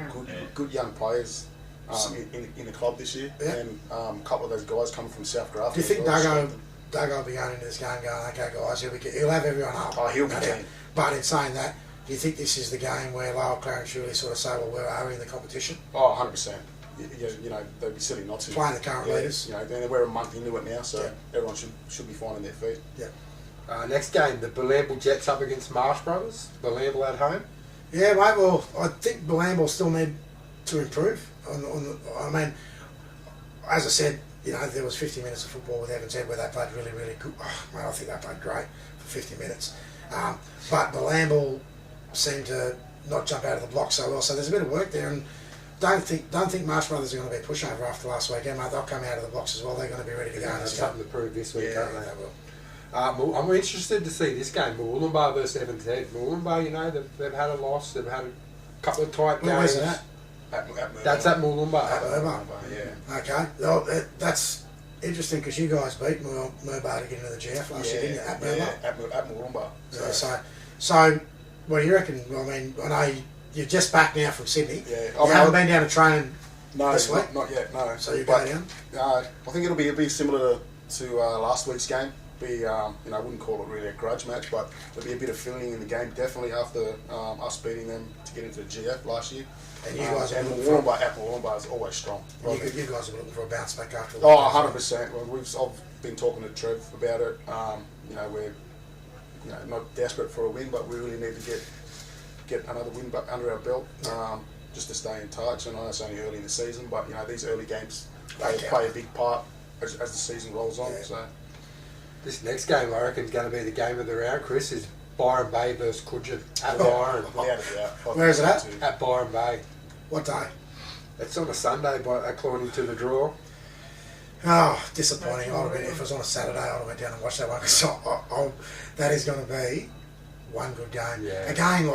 good young players in the club this year, and a couple of those guys coming from South Grafton. Do you think Duggo will be going into this game going, okay, guys, he'll have everyone up? Oh, he'll be keen. But in saying that, do you think this is the game where Lower Clarence really sort of say, well, where are we in the competition? Oh, 100%. They'd be silly not to. Playing the current leaders. We're a month into it now, so everyone should be finding their feet. Yeah. Next game, the Bilamble Jets up against Marsh Brothers. Bilamble at home. Yeah, mate. Well, I think Bilamble still need to improve. I mean, as I said, there was 50 minutes of football with Evans Head where they played really, really good. Oh, mate, I think they played great for 50 minutes. But Balambal seemed to not jump out of the block so well. So there's a bit of work there, and don't think Marsh Brothers are going to be a pushover after last weekend, mate. They'll come out of the blocks as well. They're going to be ready to go. That's something to prove this week, aren't they? They will. I'm interested to see this game, Mooloolaba versus Evans Head. Mooloolaba, they've had a loss. They've had a couple of tight games. Where's it at? That's at Mooloolaba. At Mooloolaba, yeah. Okay. Well, that's interesting because you guys beat Mooloolaba to get into the GF last year, didn't you? At Mooloolaba. At Mooloolaba. So, what do you reckon? Well, I mean, I know you're just back now from Sydney. Yeah. You haven't been down to training this week? Not yet, no. So you go down? I think it'll be similar to last week's game. I wouldn't call it really a grudge match, but there'll be a bit of feeling in the game, definitely after us beating them to get into the GF last year. And you guys at Mooloolaba is always strong. You guys are looking for a bounce back after the 100%. Well, I've been talking to Trev about it. We're not desperate for a win, but we really need to get another win under our belt just to stay in touch. I know it's only early in the season, but these early games play a big part as the season rolls on. Yeah. So this next game, I reckon, is going to be the game of the round, Chris, is Byron Bay versus Coogin at Byron. Where is it at? At Byron Bay. What day? It's on a Sunday, but according to the draw. Oh, disappointing. If it was on a Saturday, I would have went down and watched that one. So that is going to be one good game. Yeah. Again,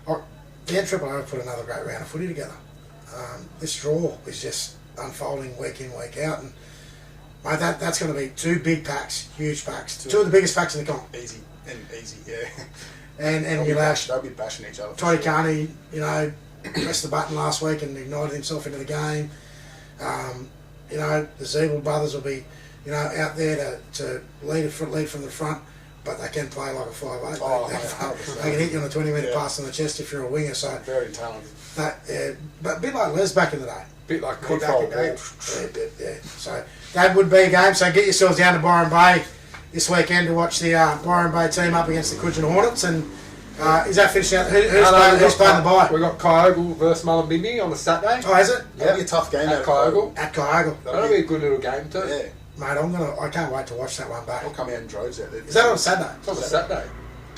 the NRRRL have put another great round of footy together. This draw is just unfolding week in, week out, and mate, that's going to be two big packs, huge packs, two of the biggest packs in the comp. Easy, yeah. And they'll be bashing each other. Toddy Carney, pressed the button last week and ignited himself into the game. The Zeeble brothers will be, out there to lead from the front, but they can play like a 5'8". They can hit you on a 20-metre pass on the chest if you're a winger. So very talented. But a bit like Les back in the day. Bit like control ball. Yeah. So that would be a game. So get yourselves down to Byron Bay this weekend to watch the Byron Bay team up against the Coogin Hornets. And is that finishing out? Who's playing the bye? We've got Kyogle versus Mullumbimby on the Saturday. Oh, is it? That'll be a tough game at Kyogle. At Kyogle. That'll be a good little game too. Yeah. Mate, I can't wait to watch that one back. I'll come out in droves out there. Is that on Saturday? It's on a Saturday.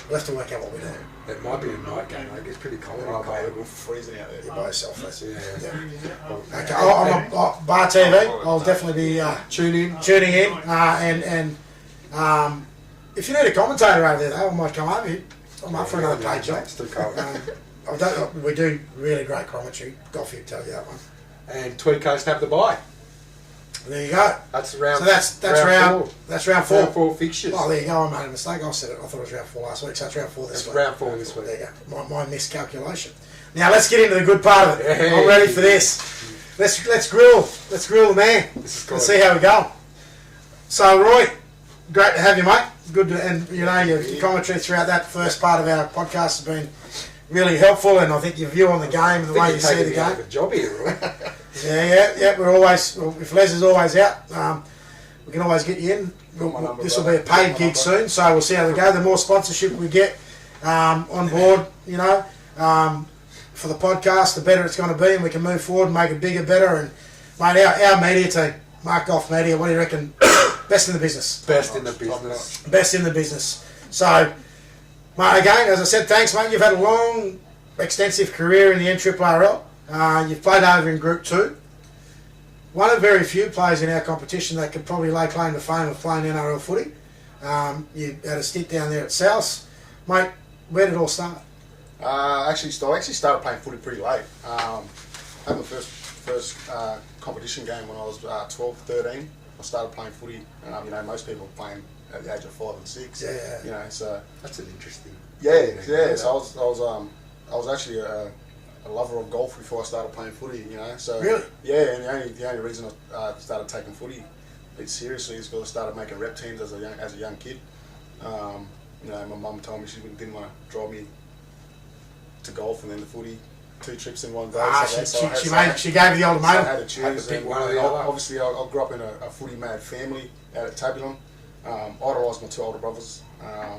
We'll have to work out what we do. It might be a night game. It gets pretty cold. We're freezing out there. You're by yourself. Yeah. Okay. I'm a Bar TV. I'll definitely be tuning in. And if you need a commentator over there, though, I might come over here. I'm up for another paid job. It's too cold. We do really great commentary. Goffy will tell you that one. And Tweed Coast have the bye. There you go. That's round. So that's round 4. That's round 4. Round 4 fixtures. Oh, there you go. I made a mistake. I said it. I thought it was round 4 last week. So it's round 4 this week. Round 4 this week. There you go. My miscalculation. Now let's get into the good part of it. Hey. I'm ready for this. Let's grill the man. Let's see how we go. So Roy, great to have you, mate. Good to, and your commentary throughout that first part of our podcast has been really helpful, and I think your view on the game and the way you see the game. A job here, Roy. Yeah. We're always, if Les is always out, we can always get you in. This will be a paid gig soon, so we'll see how we go. The more sponsorship we get on board, for the podcast, the better it's going to be, and we can move forward and make it bigger, better. And mate, our media team, Mark Goff Media, what do you reckon? Best in the business. Best in the business. Best in the business. So, mate, again, as I said, thanks, mate. You've had a long, extensive career in the NRRRL. You've played over in Group 2. One of very few players in our competition that could probably lay claim to fame of playing NRL footy. You had a stint down there at South. Mate, where did it all start? I actually started playing footy pretty late. I had my first competition game when I was 12, 13. I started playing footy. Most people are playing at the age of 5 and 6. Yeah. So that's an interesting. Yeah. So I was actually a lover of golf before I started playing footy. So really. Yeah, and the only reason I started taking footy a bit seriously is because I started making rep teams as a young kid. My mum told me she didn't want to drive me to golf and then the footy, 2 trips in one day. She gave you the ultimatum. So I had to choose. Pick one or the other. Obviously, I grew up in a footy mad family out at Tabulon. Idolised my 2 older brothers. I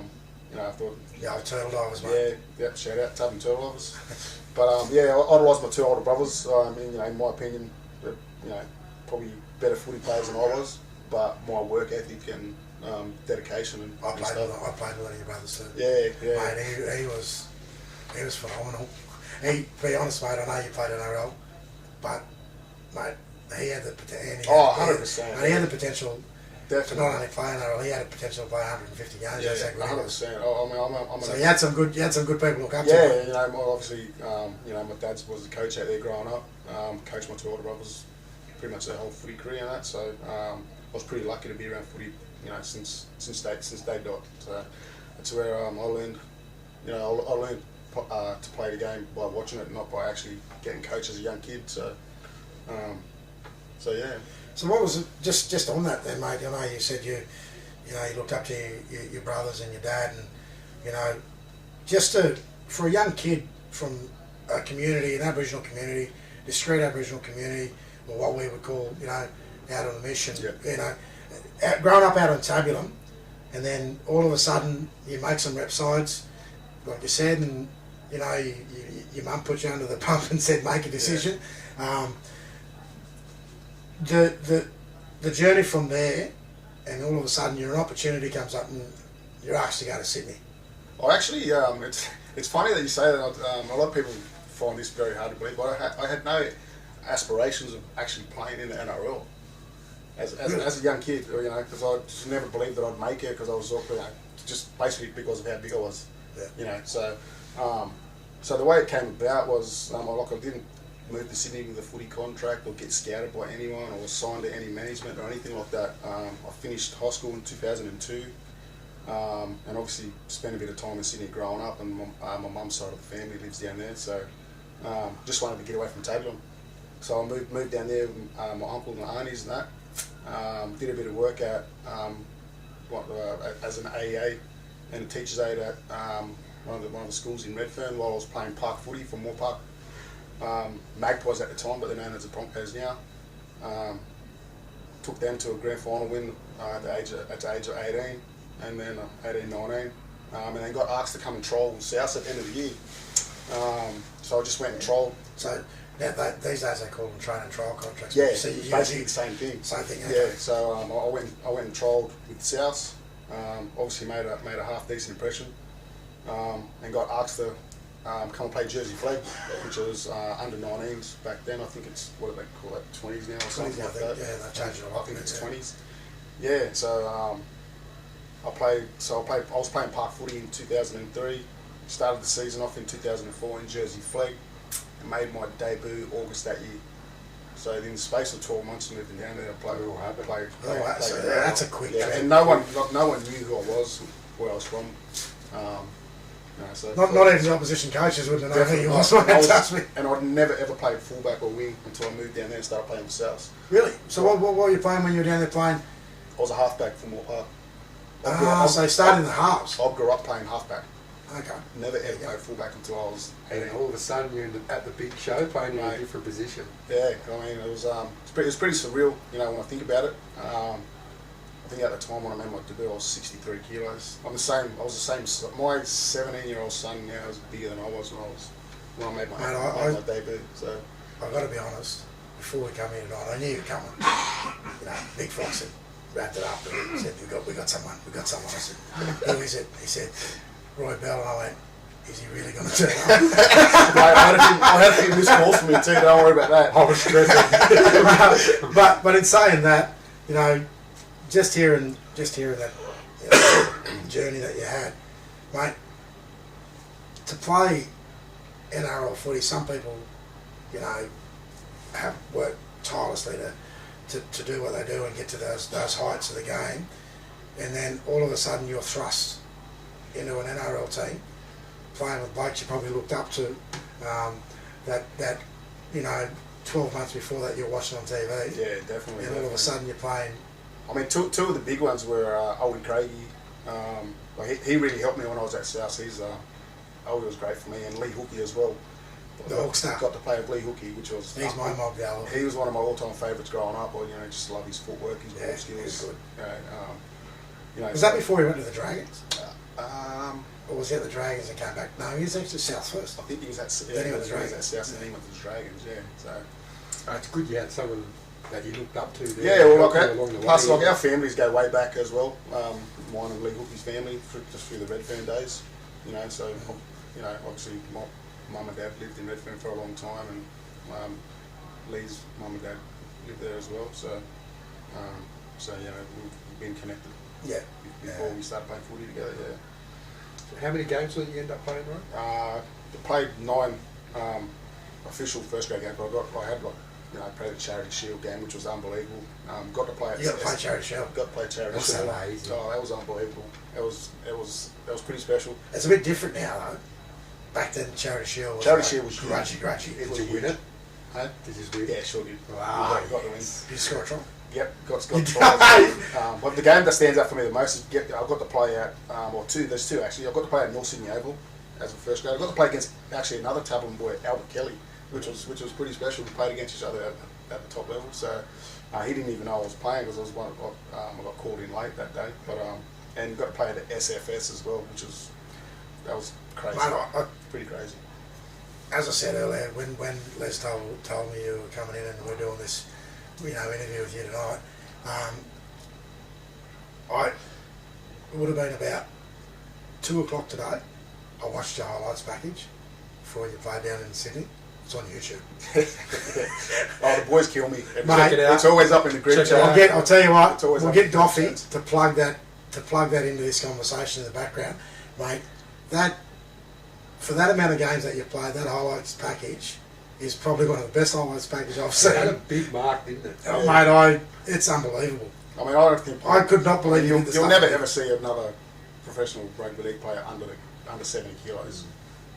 thought. Yeah, Turtle Divers, mate. Yeah. Shout out Tabulon Turtle Divers. But I idolised my 2 older brothers. In my opinion, probably better footy players than I was, but my work ethic and dedication and I played stuff. I played with one of your brothers too. Yeah. Mate, he was phenomenal. To be honest, mate, I know you played NRL, but mate, he had the potential. 100%. And he had the potential Definitely. to not only play NRL, he had the potential to play 150 games. Yeah, That's how good he was. 100%. So you had some good people to look up to. Yeah, you know, obviously, my dad was the coach out there growing up. Coached my two older brothers pretty much their whole footy career and that. So I was pretty lucky to be around footy, you know, since day dot. So that's where I learned, you know, I learned to play the game by watching it, not by actually getting coached as a young kid. So yeah. So what was it, just on that then, mate? I know you said you looked up to your brothers and your dad, and you know, for a young kid from a community, an Aboriginal community, discreet Aboriginal community, or what we would call, you know, out on the mission, you know, growing up out on Tabulum, and then all of a sudden you make some rep sides, like you said, and you know, your mum put you under the pump and said make a decision. Yeah. The journey from there, and all of a sudden your opportunity comes up and you're asked to go to Sydney. Well, actually, it's funny that you say that. A lot of people find this very hard to believe, but I had no aspirations of actually playing in the NRL as a young kid, you know, because I just never believed that I'd make it, because I was, you know, just basically because of how big I was, you know. So the way it came about was like I didn't move to Sydney with a footy contract or get scouted by anyone or signed to any management or anything like that. I finished high school in 2002, and obviously spent a bit of time in Sydney growing up, and my mum's side of the family lives down there, so just wanted to get away from Tabulum. So I moved down there with my uncle and my aunties and that. Did a bit of work at as an AEA and a teacher's aide at one of the schools in Redfern while I was playing park footy for Moore Park. Magpies at the time, but they're known as the Broncos now. Took them to a grand final win at the age of 18, and then 18, 19, and then got asked to come and trial South at the end of the year. So I just went and trialled. So these days they call them train and trial contracts. Yeah, so basically the same thing. Same thing. Okay. Yeah. So I went and trialled with South. Obviously made a half decent impression, and got asked to come and play Jersey Flag, which was under 19s back then. I think it's, what do they call it, 20s now or something like that. Yeah, they've changed it a lot. I think it's 20s. Yeah, so I was playing park footy in 2003. Started the season off in 2004 in Jersey Flag, and made my debut August that year. So in the space of 12 months, moving down there, I played. So that's a quick. Yeah, and no one knew who I was, where I was from. So not even the opposition coaches wouldn't know who you was. And I'd never ever played fullback or wing until I moved down there and started playing for South. Really? So what were you playing when you were down there playing? I was a halfback for Moore Park. So you started in the halves. I grew up playing halfback. Okay. Never ever played fullback until I was 18. And all of a sudden you're at the big show playing in a different position. Yeah, I mean it was pretty surreal, you know, when I think about it. I think at the time when I made my debut I was 63 kilos. I was the same. My 17-year-old son now is bigger than I was when I made my debut. So I've got to be honest. Before we come here tonight, I knew you were coming. You know, Big Fox had wrapped it up and said, "We got someone. I said, "Who is it?" He said, "Roy Bell," and I went, "Is he really going to turn up?" I had a few missed calls from him too. Don't worry about that. I was stressing. but in saying that, you know, just hearing that journey that you had, mate, to play NRL footy, some people, you know, have worked tirelessly to do what they do and get to those heights of the game, and then all of a sudden you're thrust into an NRL team, playing with blokes you probably looked up to, that you know, 12 months before that you're watching on TV. Yeah, definitely. And all of a sudden you're playing. I mean, two of the big ones were Owen Craigie. He really helped me when I was at South. Owen was great for me, and Lee Hookey as well. The Hawkstar. Got to play with Lee Hookey, which was... He's my mob gal. He was one of my all-time favourites growing up. You know, just love his footwork, his ball skills. He's good. You know, was that before he went to the Dragons? Or was he at the Dragons and came back? No, he was actually South first. I think he was at Then he went to the South, and then he went to the Dragons, yeah. So It's good you had someone that you looked up to there? Yeah, well, helped you along the plus way? like our families go way back as well. Mine and Lee Hookie's family, just through the Redfern days, you know. So, you know, obviously my mum and dad lived in Redfern for a long time, and Lee's mum and dad lived there as well. So, you know, we've been connected. Yeah. Before we started playing footy together. Yeah. So how many games did you end up playing, right? I played 9 official first grade games, but I had like, you know, I played the Charity Shield game, which was unbelievable. Got to play. You got to play Charity Shield. Got to play Charity That's Shield. amazing. Oh, that was unbelievable. That was pretty special. It's a bit different now, though. Back then, Charity Shield was Charity Shield was grudgy. It was Did you win it? Huh? Did you win? Yeah, sure did. Wow. Got the win. You score a try? Yep, got tries. But the game that stands out for me the most is I got to play at, there's two actually. I got to play at North Sydney Oval as a first grade. I got to play against actually another Tablin boy, Albert Kelly, which was pretty special. We played against each other at the top level. So he didn't even know I was playing because I got called in late that day. But and got to play at the SFS as well, that was crazy. Mate, pretty crazy. as I said earlier, when Les told me you were coming in and we're doing this, interview with you tonight, it would have been about 2 o'clock today. I watched your highlights package before you played down in Sydney. It's on YouTube. Oh, the boys kill me. Mate, check it out. It's always up in the group chat. I'll tell you what. It's always We'll up get in the Goffy group chat. to plug that into this conversation in the background, mate. For that amount of games that you played, that highlights package is probably one of the best highlights packages I've seen. It had a big mark, didn't it? Oh, mate, it's unbelievable. I mean, I don't think I could not believe you. you'll never ever see another professional rugby league player under 70 kilos.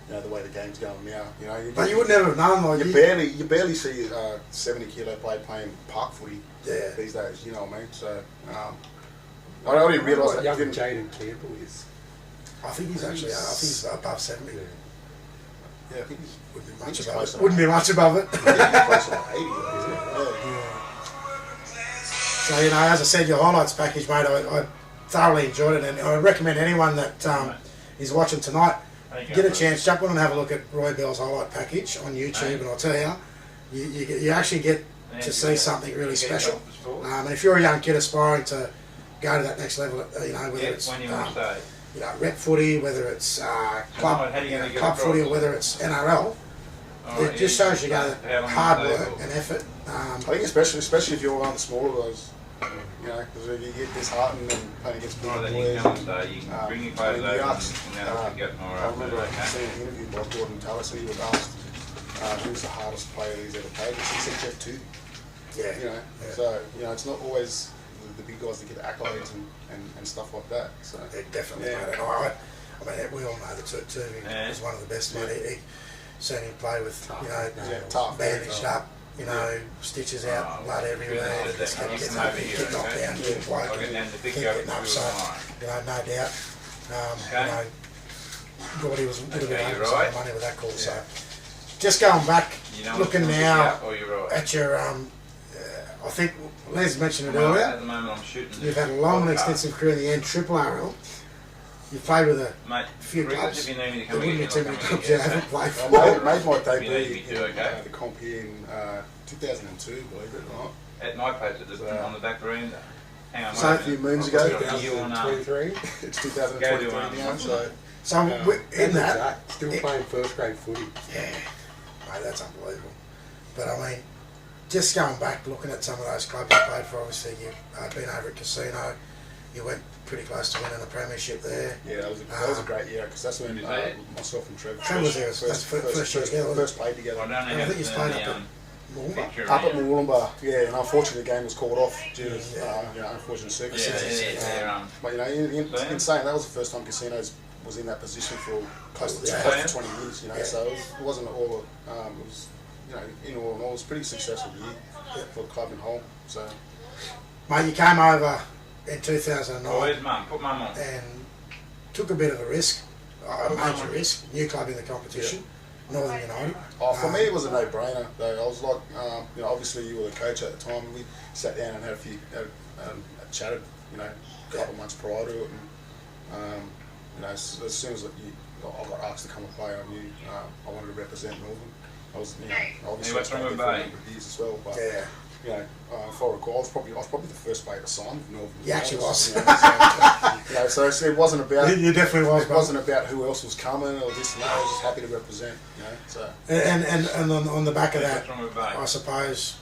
You know, the way the game's going now. But you would never have known. Like, you barely see 70 kilo player playing park footy these days. You know what I mean? So I didn't realise What that. young Jaden Campbell is. I think he's actually. I think he's above 70. Yeah, I think he's Wouldn't be much he's above close it. to Wouldn't be much above it. close to 80. Yeah. So, as I said, your highlights package, mate, I thoroughly enjoyed it, and I recommend anyone that is watching tonight, get a chance, jump on and have a look at Roy Bell's highlight package on YouTube, and I'll tell you, you actually get to see something really special. And if you're a young kid aspiring to go to that next level, whether it's rep footy, whether it's club footy, or whether it's NRL, it just shows you the hard work and effort. I think especially if you're one of the smaller guys, because if you get disheartened and playing against big boys, I remember seeing an interview by Gordon Tallis, and he was asked who's the hardest player he's ever played. He said Jeff Tootie. Yeah. So it's not always the big guys that get accolades and stuff like that. So It definitely made it. I mean, we all know that Tootie was one of the best. He seen him play with tough, bandaged up. Stitches out, blood everywhere, just kept getting up, kept knocked down, kept woken, kept getting up, so, no doubt, Gordy was a little bit over some money with that call, so, just going back, looking now at your, I think Les mentioned it earlier, At the moment I'm shooting. you've had a long and extensive career in the NRRRL, you've played with a few clubs, there wouldn't be too many clubs you haven't played for. I made my debut in the comp here in 2002, believe it or not. At my place, on the back veranda. Hang on, So a few moons ago. 2023. It's 2023 now, so So, in that, Still playing first grade footy. yeah, mate, that's unbelievable. But I mean, just going back, looking at some of those clubs you played for, obviously you've been over at Casino, you went pretty close to winning the premiership there. yeah, that was a great year because that's when myself and Trev Was there, that's first year together, first played together. I don't I know think you played up how at Moomba. picture Up at around. Moolumba, yeah, and unfortunately the game was called off due to unfortunate circumstances. But in saying that was the first time Casinos was in that position for close to 20 years. So it wasn't all. It was in all, it was a pretty successful year for the club in whole. So Mate, you came over in 2009 Where's mum? Put mum on. and took a bit of a risk, a major risk, new club in the competition, Northern United. for me, it was a no-brainer. Though I was like, obviously you were the coach at the time. We sat down and had chatted, a couple of months prior to it, and as soon as I got asked to come and play, I knew I wanted to represent Northern. I was, obviously what's wrong with for a number of years as well, but I recall, I was probably the first player to sign with Melbourne. He actually was. So it wasn't about. You definitely was. It wasn't about who else was coming or this and that. I was just happy to represent. So. And on the back of that, What's wrong with Bay? I suppose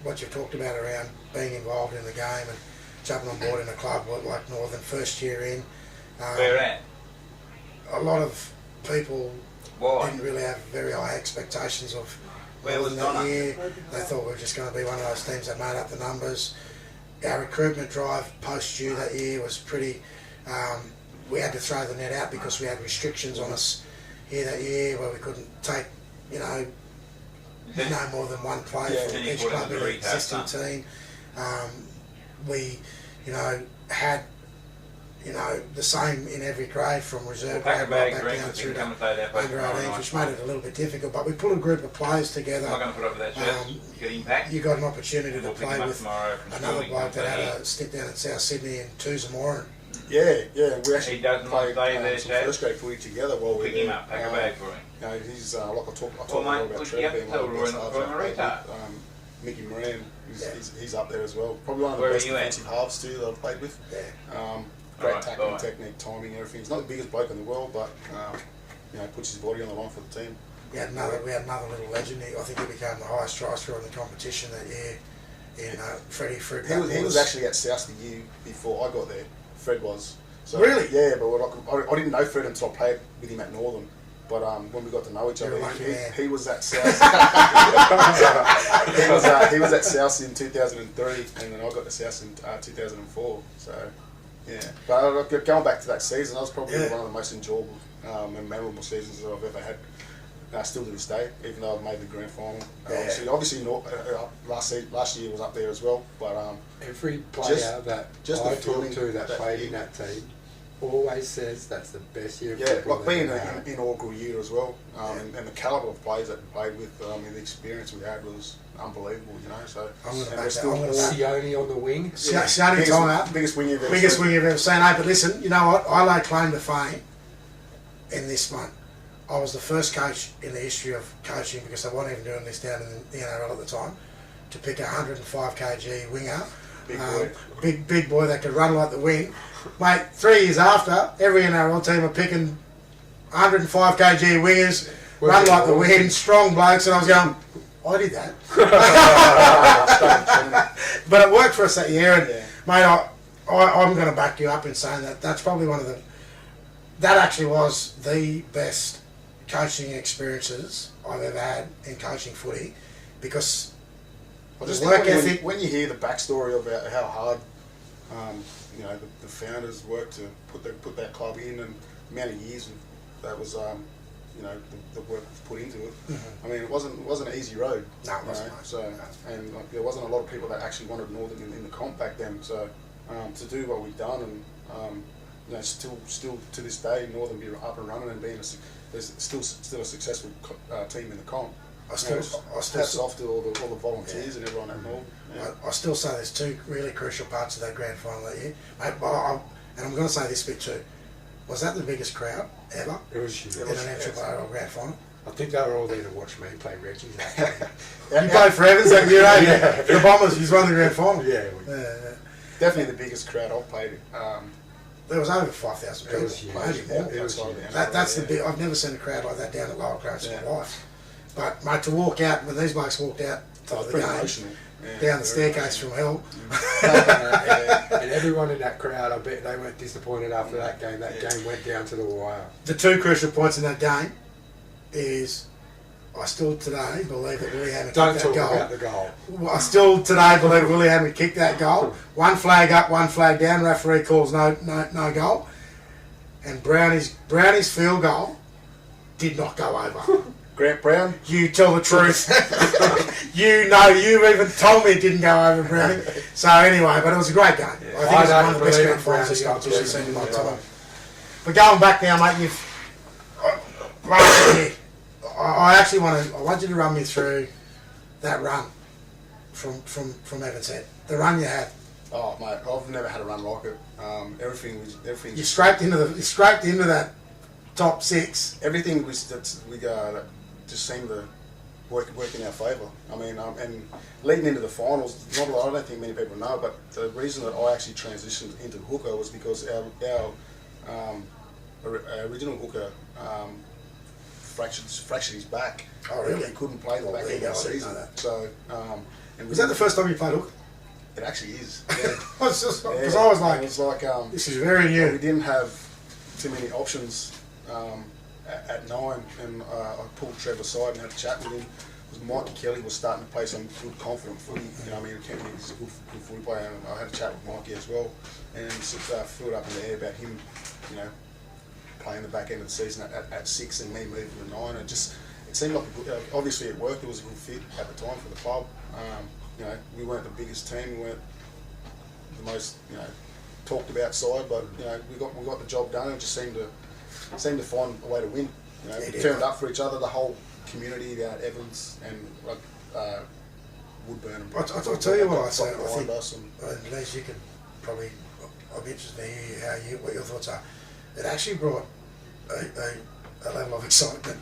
what you've talked about around being involved in the game and jumping on board in a club like Northern, first year in. Where at? A lot of people Why? didn't really have very high expectations of Where was that Donna? year. They thought we were just going to be one of those teams that made up the numbers. Our recruitment drive post-due that year was pretty... we had to throw the net out because we had restrictions on us here that year where we couldn't take, no more than one player from each club in the existing team. We, had the same in every grade from reserve grade right back down through to under 18s, which made it a little bit difficult. But we put a group of players together. I'm not going to put up with that shirt. You got impact. You got an opportunity to We'll pick play him up with tomorrow from another school. bloke that had a stint down in South Sydney in Toosamora. Yeah. We actually He doesn't played stay there, some Chad. first grade footy together while we were Pick him there. up. Pack a bag for him. He's like I talked Well, mate, about you Trevor have to being tell one of the best Roy halves not I've to played retard. with. Mickey Moran, he's up there as well. Probably one of the Where are best you at? defensive halves too that I've played with. Great Alright, tackling bye. technique, timing, everything. He's not the biggest bloke in the world, but puts his body on the line for the team. We had another little legend. I think he became the highest try scorer in the competition that year. In Freddie Fruit. He was actually at South the year before I got there. Fred was. So, Really? Yeah, but I didn't know Fred until I played with him at Northern. But when we got to know each other, You're a lucky man. he was at South. he was at South in 2003, and then I got to South in 2004. So, yeah. But going back to that season, that was probably one of the most enjoyable and memorable seasons that I've ever had. Still to this day, even though I've made the grand final. Obviously, last year was up there as well. But every player that just I the talk feeling to that played year. in that team always says that's the best year of Yeah, football like being they've an had. inaugural year as well, and the calibre of players that we played with, and the experience we had was unbelievable, So I'm gonna and back we're that. still I'm gonna all- back- Sione on the wing. Sione time out. biggest wing you've ever Biggest seen. wing you've ever seen. Hey, but listen, you know what? I lay claim to fame in this one. I was the first coach in the history of coaching, because they weren't even doing this down in the NRL at the time, to pick a 105 kg winger. Big boy. Big boy that could run like the wind. Mate, 3 years after, every NRL team are picking 105 kg wingers, run like the wind, strong blokes, and I was going, I did that. But it worked for us that year, and mate, I'm going to back you up in saying that that's probably that actually was the best coaching experiences I've ever had in coaching footy, because I just the think work ethic. when you hear the backstory about how hard, the founders worked to put that club in, and the amount of years that was, the work was put into it. I mean, it wasn't an easy road. No, it wasn't. And there wasn't a lot of people that actually wanted Northern in the comp back then. So to do what we've done, and still to this day, Northern be up and running and being there's still a successful team in the comp. I still hats off to all the volunteers and everyone at Northern. I still say there's two really crucial parts of that grand final that year. Mate, and I'm going to say this bit too. Was that the biggest crowd ever It was huge. in an NRRRL grand final? I think they were all there to watch me play Reggie. You played for Evans that year, eh? The Bombers, you won the grand final. Yeah. Definitely the biggest crowd I've played. There was over 5,000 people. It was huge. Maybe more. It was huge. That's the big. I've never seen a crowd like that down at Lower Crouch in my life. But mate, to walk out when these blokes walked out to the Pretty game, emotional. down the staircase from hell. And everyone in that crowd, I bet they weren't disappointed after that game. That game went down to the wire. The two crucial points in that game is, I still today believe that Willie Hammond Don't kicked talk that about the goal. I still today believe Willie Hammond kicked that goal. One flag up, one flag down. Referee calls no goal. And Brownie's field goal did not go over. Grant Brown. You tell the truth. You even told me it didn't go over, Brownie. So anyway, but it was a great game. I think it was one of the best grand finals this competition's seen in my time. But going back now, mate, last year, I want you to run me through that run from Evans Head. The run you had. Oh mate, I've never had a run like it. Everything. You scraped into that top six. Everything that just seemed to work in our favour. I mean, and leading into the finals, I don't think many people know, but the reason that I actually transitioned into hooker was because our original hooker fractured his back. Oh, really? He couldn't play the back end of the season. So, and Was that the first time you played hooker? It actually is. Yeah. Because Yeah, I was like, it was like this is very we new. didn't have too many options at 9, and I pulled Trevor aside and had a chat with him. Because Mikey Kelly was starting to play some good, confident footy. You know, I mean, he's a good footy player, and I had a chat with Mikey as well, and flew it up in the air about him, you know, playing the back end of the season at 6 and me moving to 9. It seemed like a good, obviously it worked. It was a good fit at the time for the club. You know, we weren't the biggest team. We weren't the most, you know, talked about side, but you know, we got the job done. And just seemed to find a way to win. You know, we turned up for each other. The whole community down at Evans and Woodburn. And I'll tell you what I say. I behind think, us and Denise, you can probably. I'll be interested to hear what your thoughts are. It actually brought a level of excitement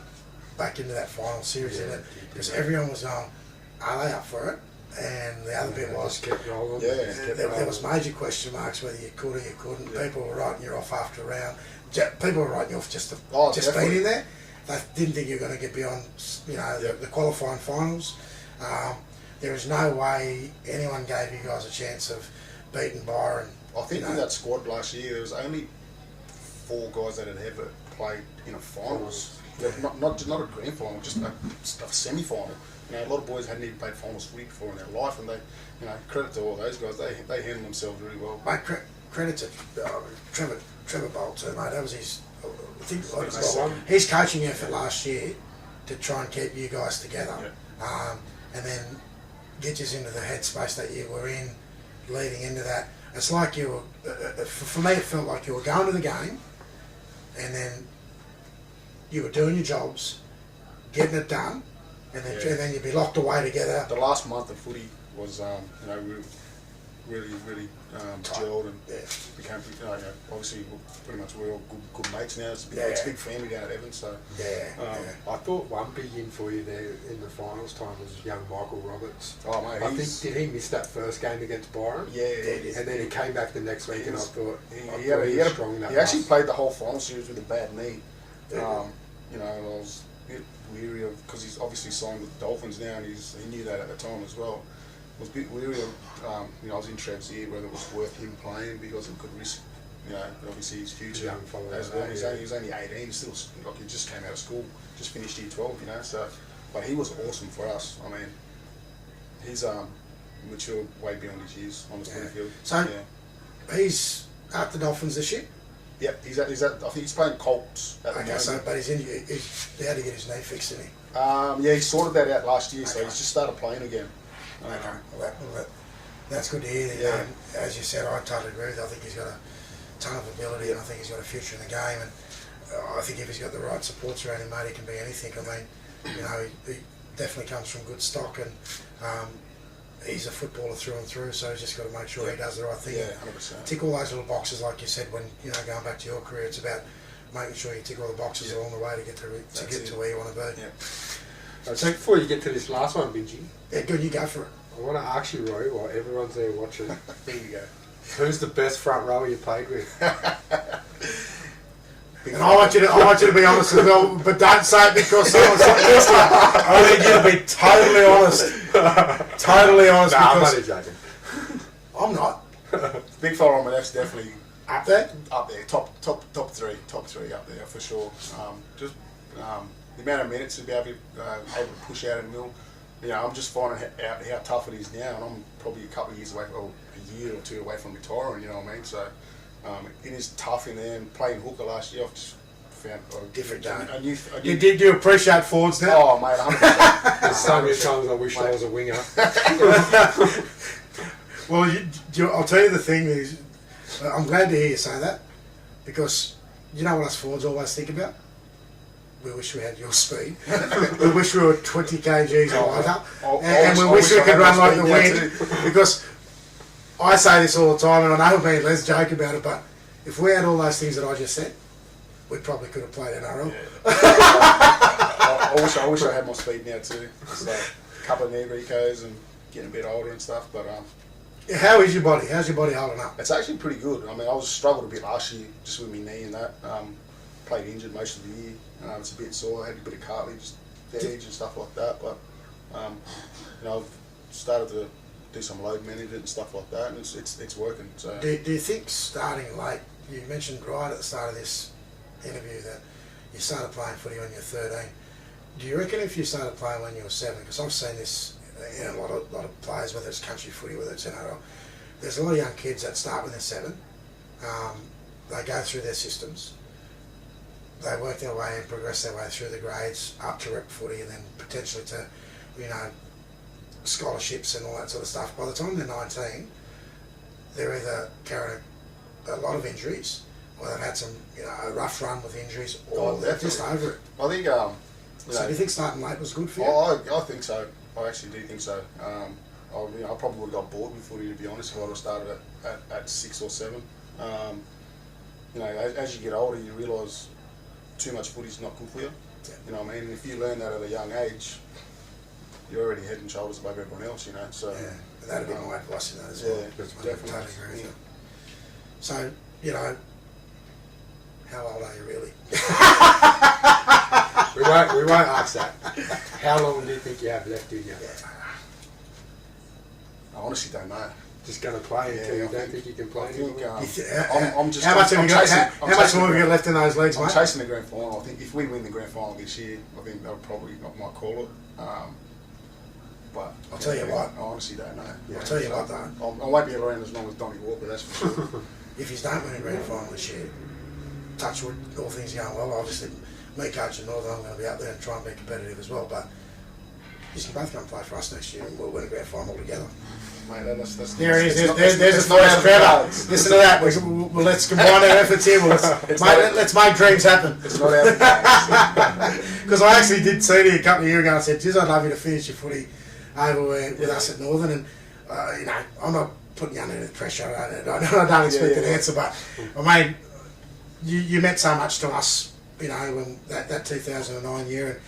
back into that final series, didn't it? Because everyone was going, are they up for it? And the other bit was, kept rolling. there was major question marks whether you could or you couldn't. People were writing you off after a round. People were writing you off just being in there. They didn't think you were going to get beyond, you know, the qualifying finals. There was no way anyone gave you guys a chance of beating Byron. I think in that squad last year there was only 4 guys that had ever played in a finals. Not a grand final, just a semi-final. You know, a lot of boys hadn't even played finals footy before in their life, and they, you know, credit to all those guys. They handled themselves really well. Mate, credit to Trevor Bolt too, mate. That was his. I think his coaching effort last year to try and keep you guys together, and then get you into the headspace that you were in, leading into that. It's like you were. For me, it felt like you were going to the game, and then you were doing your jobs, getting it done. And then you'd be locked away together. The last month of footy was, you know, really gelled and became, you know, obviously we're all good mates now. It's a big family down at Evans. So I thought one big in for you there in the finals time was young Michael Roberts. Oh mate, I think did he miss that first game against Byron? Yeah, and then he came back the next week, and I thought he was strong. He actually played the whole final series with a bad knee. You know, and I was a bit weary of, because he's obviously signed with the Dolphins now, and he knew that at the time as well. I was a bit weary of, you know, I was in Trev's ear whether it was worth him playing because it could risk, you know, obviously his future. Young fellow as well. He was only 18, still like he just came out of school, just finished year 12, you know. So, but he was awesome for us. I mean, he's matured way beyond his years on the playing field. So he's at the Dolphins this year. Yep, he's at. I think he's playing Colts at the moment. So, but he's had to get his knee fixed, didn't he? Yeah, he sorted that out last year, so he's just started playing again. Okay, well, that's good to hear. Yeah. As you said, I totally agree with you. I think he's got a ton of ability, and I think he's got a future in the game. And I think if he's got the right supports around him, mate, he can be anything. I mean, you know, he definitely comes from good stock, and he's a footballer through and through. So he's just got to make sure he does the right thing. Yeah, 100%. Tick all those little boxes, like you said. When you know, going back to your career, it's about making sure you tick all the boxes along the way to get to where you want to be. Yeah. So before you get to this last one, Benji, good, you go for it. I want to ask you, Roy, while everyone's there watching, There you go. who's the best front row you played with? And I want you to be honest as well, but don't say it because someone's listening. I need you to be totally honest. Totally honest, I'm because only joking. I'm not. Big fella on my left's definitely Up there? up there, top three up there for sure. Just the amount of minutes to be able to push out and mill. You know, I'm just finding out how tough it is now, and I'm probably a couple of years away, well, a year or two away from retiring. You know what I mean? So it is tough in there. And playing hooker last year, I've just found a Different game. a new Do you appreciate forwards now? Oh mate, 100%. There's so many times I wish I was a winger. Well, I'll tell you the thing is, I'm glad to hear you say that, because you know what us forwards always think about? We wish we had your speed. We wish we were 20 kgs lighter. And we wish we could run like the wind. Because I say this all the time, and I know me and Les joke about it, but if we had all those things that I just said, we probably could have played NRL. I wish I had my speed now too. It's like a couple of knee recos and getting a bit older and stuff. But How is your body? How's your body holding up? it's actually pretty good. I mean, I was struggled a bit last year just with my knee and that. Played injured most of the year. It's a bit sore. I had a bit of cartilage damage and stuff like that. But I've started to do some load management and stuff like that, and it's working. So Do you think starting late? You mentioned right at the start of this interview that you started playing footy when you were 13. Do you reckon if you started playing when you were 7? Because I've seen this in a lot of players, whether it's country footy, whether it's NRL. There's a lot of young kids that start when they're 7. They go through their systems. They work their way and progress their way through the grades up to rep footy, and then potentially to, scholarships and all that sort of stuff. By the time they're 19, they're either carrying a lot of injuries, or they've had some, a rough run with injuries, or they're just over it. I think. So do you think starting late was good for you? I think so. I actually do think so. I probably would have got bored with footy, to be honest, if I would have started at 6 or 7. As you get older, you realise too much footy's not good for you. Yeah. You know what I mean? And if you learn that at a young age, you're already head and shoulders above everyone else, So Yeah, that'd be my advice in that as yeah, well. definitely. I totally agree with you. So, how old are you really? We won't ask that. How long do you think you have left in you? I honestly don't know. Just going to play until you don't think you can play I think, anymore? I'm just. How much have you got? chasing- How I'm much chasing more have the you got grand- left in those legs, I'm mate? chasing the grand final. I think if we win the grand final this year, I think they'll probably not might call it. But I'll tell you what. I honestly don't know. I'll tell you what, though. I won't be around as long as Donnie Walker. That's for sure. If you don't win a grand final this year, touch wood, all things going well. Obviously, me coaching Northern, I'm going to be out there and try and be competitive as well. But you can both come play for us next year, and we'll win a grand final together. Mate, that's There it is. it's not- There's it's the not first out of the Trevor. cards. Listen to that. Let's combine our efforts here. Let's make dreams happen. It's not out of the cards. Because I actually did see you a couple of years ago. I said, "Geez, I'd love you to finish your footy over with us at Northern." And I'm not putting you under the pressure. I don't expect an answer, but I mean, you meant so much to us. When that 2009 year, and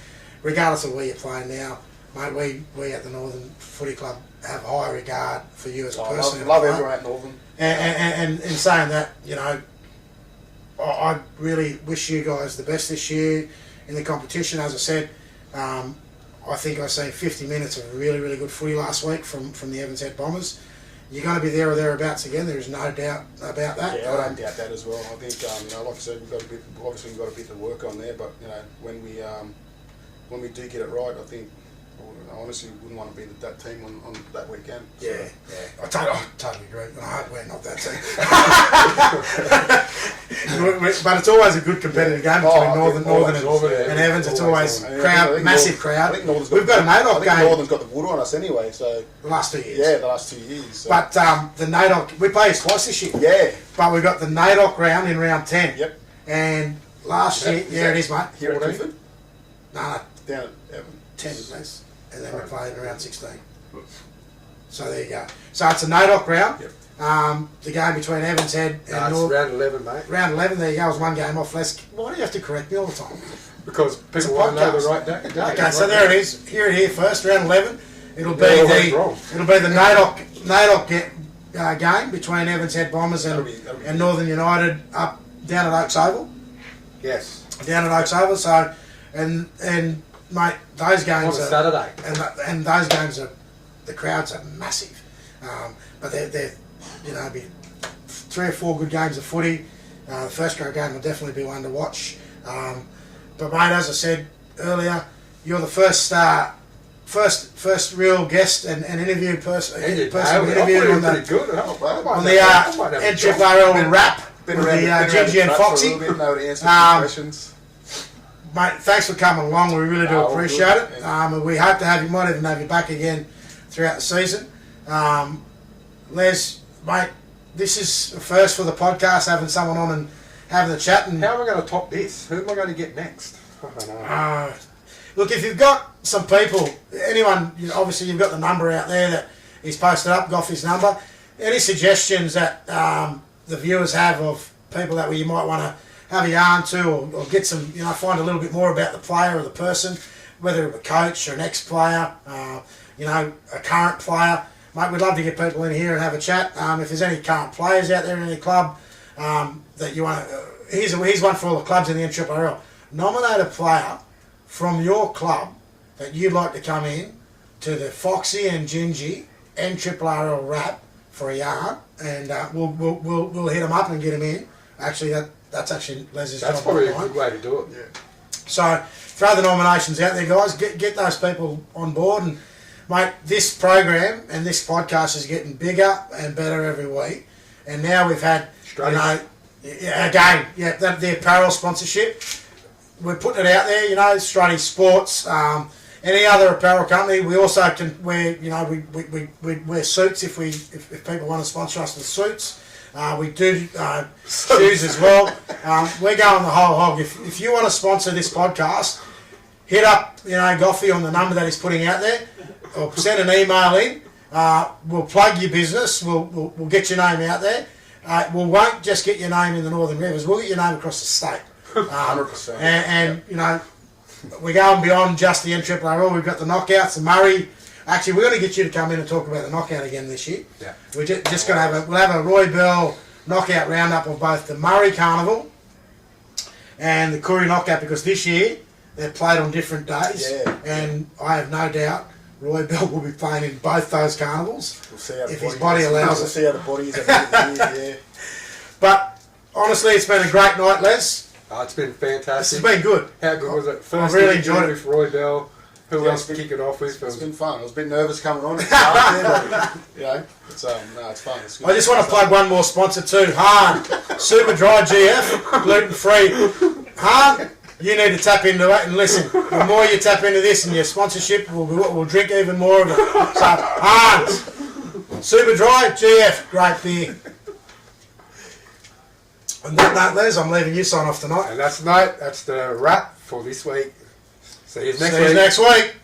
regardless of where you're playing now, mate, we at the Northern Footy Club have high regard for you as a person. I love everyone at Northern. And in saying that, I really wish you guys the best this year in the competition. As I said, I think I seen 50 minutes of really, really good footy last week from the Evans Head Bombers. You're going to be there or thereabouts again. There is no doubt about that. Yeah, I don't doubt that as well. I think, like I said, we've got a bit to work on there. But when we do get it right, I think I honestly wouldn't want to be that team on that weekend. So. Yeah. I totally agree. And I hope we're not that team. But it's always a good competitive game between Northern and Evans. It's always massive crowd. We've got a NAIDOC game. Northern's got the wood on us anyway. So the last 2 years. Yeah, the last 2 years. So. But the NAIDOC, we play twice this year. Yeah. But we've got the NAIDOC round in round 10. Yep. And last year, it is, mate. Here at Clifford? No, Down at Evan. 10 place. And then we played in round 16. So there you go. So it's a NAIDOC round. Yep. The game between Evans Head and North. Round 11, mate. Round 11, there you go. It was one game off less. Why do you have to correct me all the time? Because people won't know the right day. Okay, so there it is. Here first, round 11. It'll be the NAIDOC game between Evans Head Bombers and Northern United up down at Oaks Oval. Yes. Down at Oaks Oval. So and mate, those games on a Saturday. And those games the crowds are massive. But they're be 3 or 4 good games of footy. The first game will definitely be one to watch. But mate, as I said earlier, you're the first real guest and interview person interviewed on the NRRRL Rap with the Gingy and Foxy. Questions. Mate, thanks for coming along. We really do appreciate it. And we hope to have you, might even have you back again throughout the season. Les, mate, this is a first for the podcast, having someone on and having a chat. And how am I going to top this? Who am I going to get next? I don't know. Look, if you've got some people, anyone, obviously you've got the number out there that he's posted up, Goffy's number. Any suggestions that the viewers have of people that you might want to have a yarn to, or get some, find a little bit more about the player or the person, whether it's a coach or an ex-player, a current player. Mate, we'd love to get people in here and have a chat. If there's any current players out there in any club that you want to... Here's one for all the clubs in the NRRRL. Nominate a player from your club that you'd like to come in to the Foxy and Gingy NRRRL Rap for a yarn, and we'll hit them up and get them in. Actually, that's actually Les's job. That's probably a good way to do it. Yeah. So throw the nominations out there, guys. Get those people on board, and mate, this program and this podcast is getting bigger and better every week. And now we've had, the apparel sponsorship. We're putting it out there, Strutty Sports, any other apparel company. We also can wear, we wear suits if people want to sponsor us with suits. We do shoes as well. We're going the whole hog. If you want to sponsor this podcast, hit up, Goffy on the number that he's putting out there, or send an email in. We'll plug your business. We'll get your name out there. We won't just get your name in the Northern Rivers. We'll get your name across the state. 100%. And we're going beyond just the NRRRL. We've got the knockouts, the Murray. Actually, we're going to get you to come in and talk about the knockout again this year. Yeah. We're just going to we'll have a Roy Bell knockout roundup of both the Murray Carnival and the Koori knockout, because this year they're played on different days. Yeah. And I have no doubt Roy Bell will be playing in both those carnivals. We'll see how if his body allows We'll it. see how the body is at the end of the year, yeah. But honestly, it's been a great night, Les. It's been fantastic. This has been good. How good was it? I really enjoyed it. With Roy Bell. Who Yeah, else to kick it off with? It's been fun. I was a bit nervous coming on. It's it's fun. It's good. I just want to plug one more sponsor too. Han, Super Dry GF, gluten free. Han, you need to tap into it and listen. The more you tap into this and your sponsorship, we'll drink even more of it. So, Hans, Super Dry GF, great beer. And that, Les, I'm leaving you sign off tonight. And that's the wrap for this week. See you next See you week. next week.